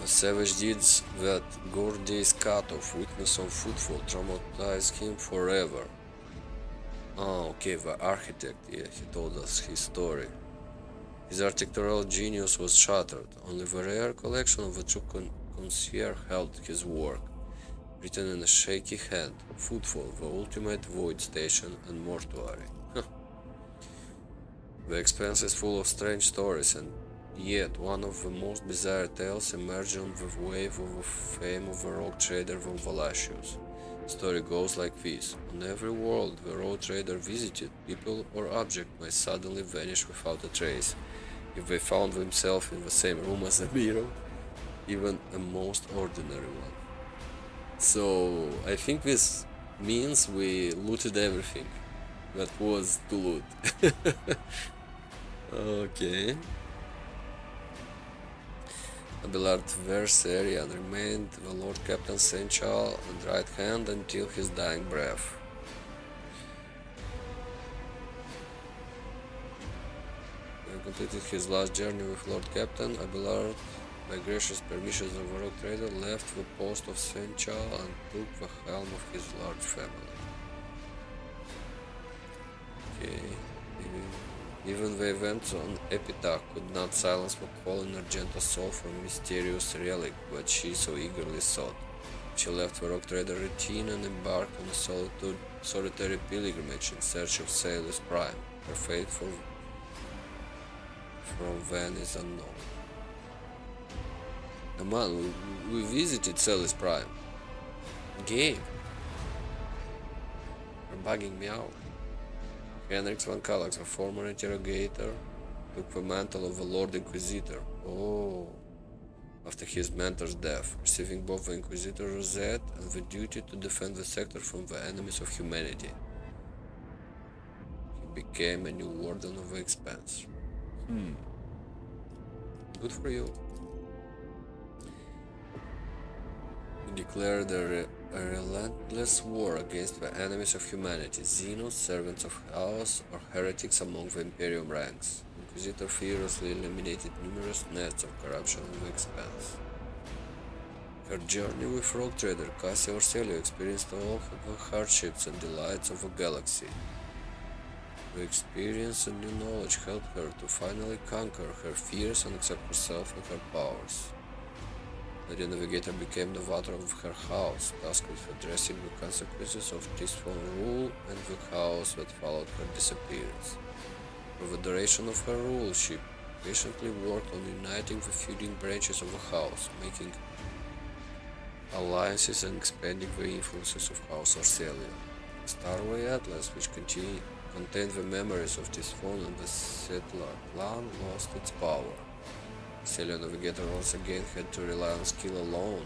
The savage deeds that Gordy's cut-off witness on footfall traumatized him forever. Oh, okay, the architect, yeah, he told us his story. His architectural genius was shattered. Only the rare collection of the true concierge held his work, written in a shaky hand. Footfall, the ultimate void station, and mortuary. The Expanse is full of strange stories, and yet one of the most bizarre tales emerged on the wave of the fame of the rogue trader von Valacius. The story goes like this. On every world the rogue trader visited, people or object may suddenly vanish without a trace, if they found themselves in the same room as a hero, even a most ordinary one. So I think this means we looted everything that was to loot. Okay. Abelard Verserian remained the Lord Captain St. Charles and right hand until his dying breath. When completed his last journey with Lord Captain, Abelard, by gracious permissions of the rogue trader, left the post of St. Charles and took the helm of his large family. Okay. Even the events on Epitaph could not silence the calling Argenta's soul for a mysterious relic that she so eagerly sought. She left the rogue trader routine and embarked on a solitary pilgrimage in search of Sailor's Prime. Her fate from then is unknown. Come on, we visited Sailor's Prime. Game. You're bugging me out. Henrix van Kallax, a former interrogator, took the mantle of the Lord Inquisitor. Oh, after his mentor's death, receiving both the Inquisitor Rosette and the duty to defend the sector from the enemies of humanity. He became a new warden of the Expanse. Good for you. He declared a relentless war against the enemies of humanity, Xenos, servants of chaos, or heretics among the Imperium ranks. Inquisitor furiously eliminated numerous nets of corruption in the Expanse. Her journey with rogue trader Cassia Orselio experienced all the hardships and delights of a galaxy. The experience and new knowledge helped her to finally conquer her fears and accept herself and her powers. The Navigator became the water of her house, tasked with addressing the consequences of peaceful rule and the chaos that followed her disappearance. For the duration of her rule, she patiently worked on uniting the feuding branches of the house, making alliances and expanding the influences of House Arcelia. The Starway Atlas, which contained the memories of Tisphon and the settler clan, lost its power. Arcelia Navigator once again had to rely on skill alone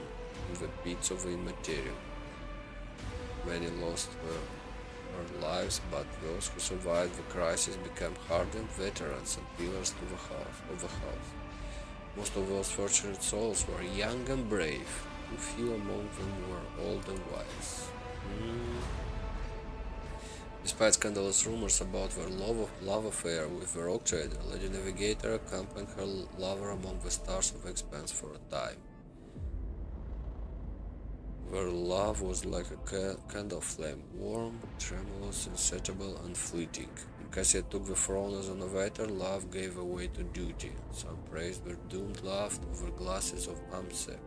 in the pits of the Imperium. Many lost their lives, but those who survived the crisis became hardened veterans and pillars of the house. Most of those fortunate souls were young and brave, and few among them were old and wise. Despite scandalous rumors about their love affair with the rogue trader, Lady Navigator accompanied her lover among the stars of the Expanse for a time. Their love was like a candle flame, warm, tremulous, insatiable, and fleeting. When Cassia took the throne as a Navigator, love gave way to duty. Some praised their doomed love over glasses of Amasek.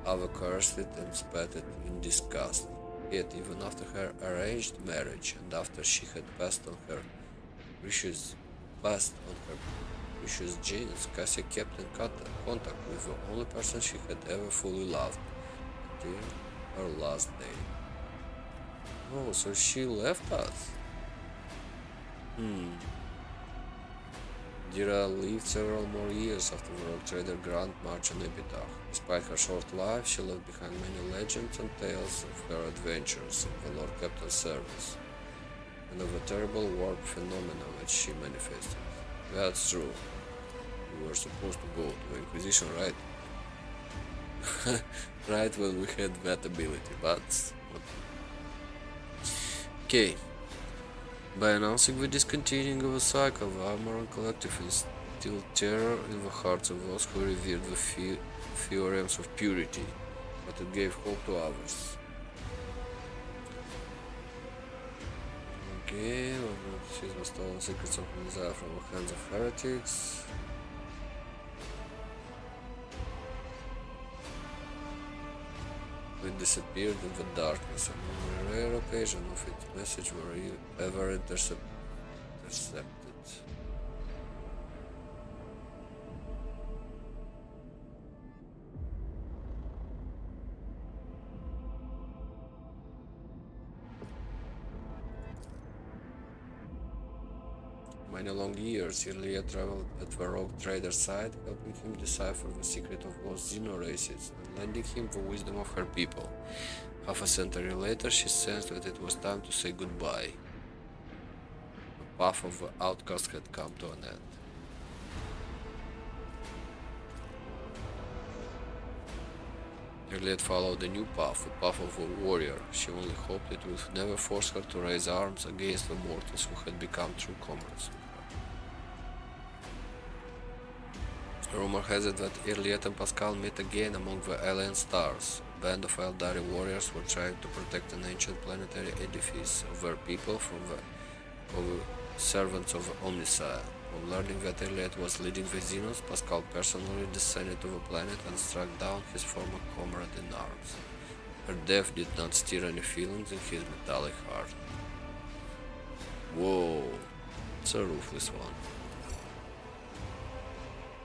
Others cursed it and spat it in disgust. Yet, even after her arranged marriage and after she had passed on her precious genes, Cassia kept in contact with the only person she had ever fully loved until her last day. Oh, so she left us. Dira lived several more years after the rogue trader Grand March on Epitaph. Despite her short life, she left behind many legends and tales of her adventures in the Lord Captain's service, and of a terrible warp phenomena which she manifested. That's true. We were supposed to go to the Inquisition, right? Right when we had that ability, but... Okay. By announcing the discontinuing of a cycle, the Armored Collective instilled terror in the hearts of those who revered the theorems of purity, but it gave hope to others. Okay, she's the stolen secrets of Messiah from the hands of heretics. It disappeared in the darkness, and on a rare occasion of its message were ever intercepted. Many long years, Ilya traveled at the rogue trader's side, helping him decipher the secret of lost Xeno races and lending him the wisdom of her people. Half a century later, she sensed that it was time to say goodbye. The path of the outcast had come to an end. Ilya followed a new path, the path of a warrior. She only hoped it would never force her to raise arms against the mortals who had become true comrades. Rumor has it that Irliet and Pascal met again among the alien stars. A band of Eldari warriors were trying to protect an ancient planetary edifice of their people from the servants of Omnissiah. On learning that Irliet was leading the Xenos, Pascal personally descended to the planet and struck down his former comrade in arms. Her death did not stir any feelings in his metallic heart. Whoa, it's a ruthless one.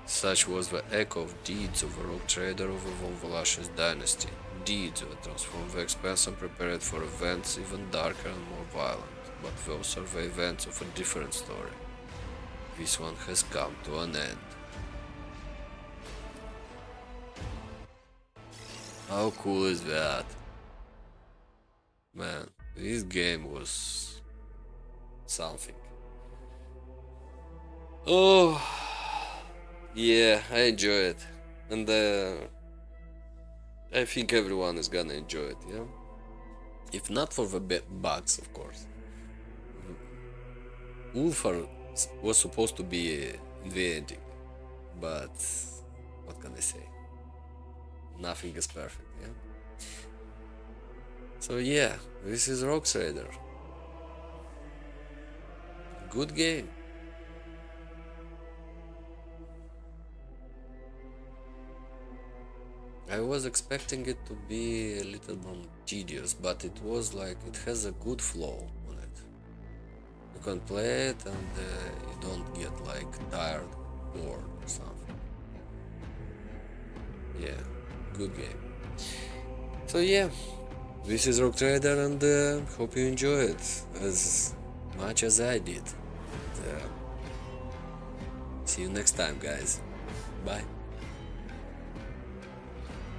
Such was the echo of deeds of the rogue trader of the Von Velasquez dynasty, deeds that transformed the expanse and prepared for events even darker and more violent, but those are the events of a different story. This one has come to an end. How cool is that? Man, this game was something. Oh, yeah, I enjoy it, and I think everyone is gonna enjoy it, yeah? If not for the bugs, of course. Ulfar was supposed to be in the ending, but what can I say? Nothing is perfect, yeah? So yeah, this is Rogue Trader. Good game. I was expecting it to be a little more tedious, but it was like, it has a good flow on it. You can play it and you don't get like tired, bored or something. Yeah, good game. So yeah, this is Rogue Trader, and hope you enjoy it as much as I did. See you next time, guys. Bye.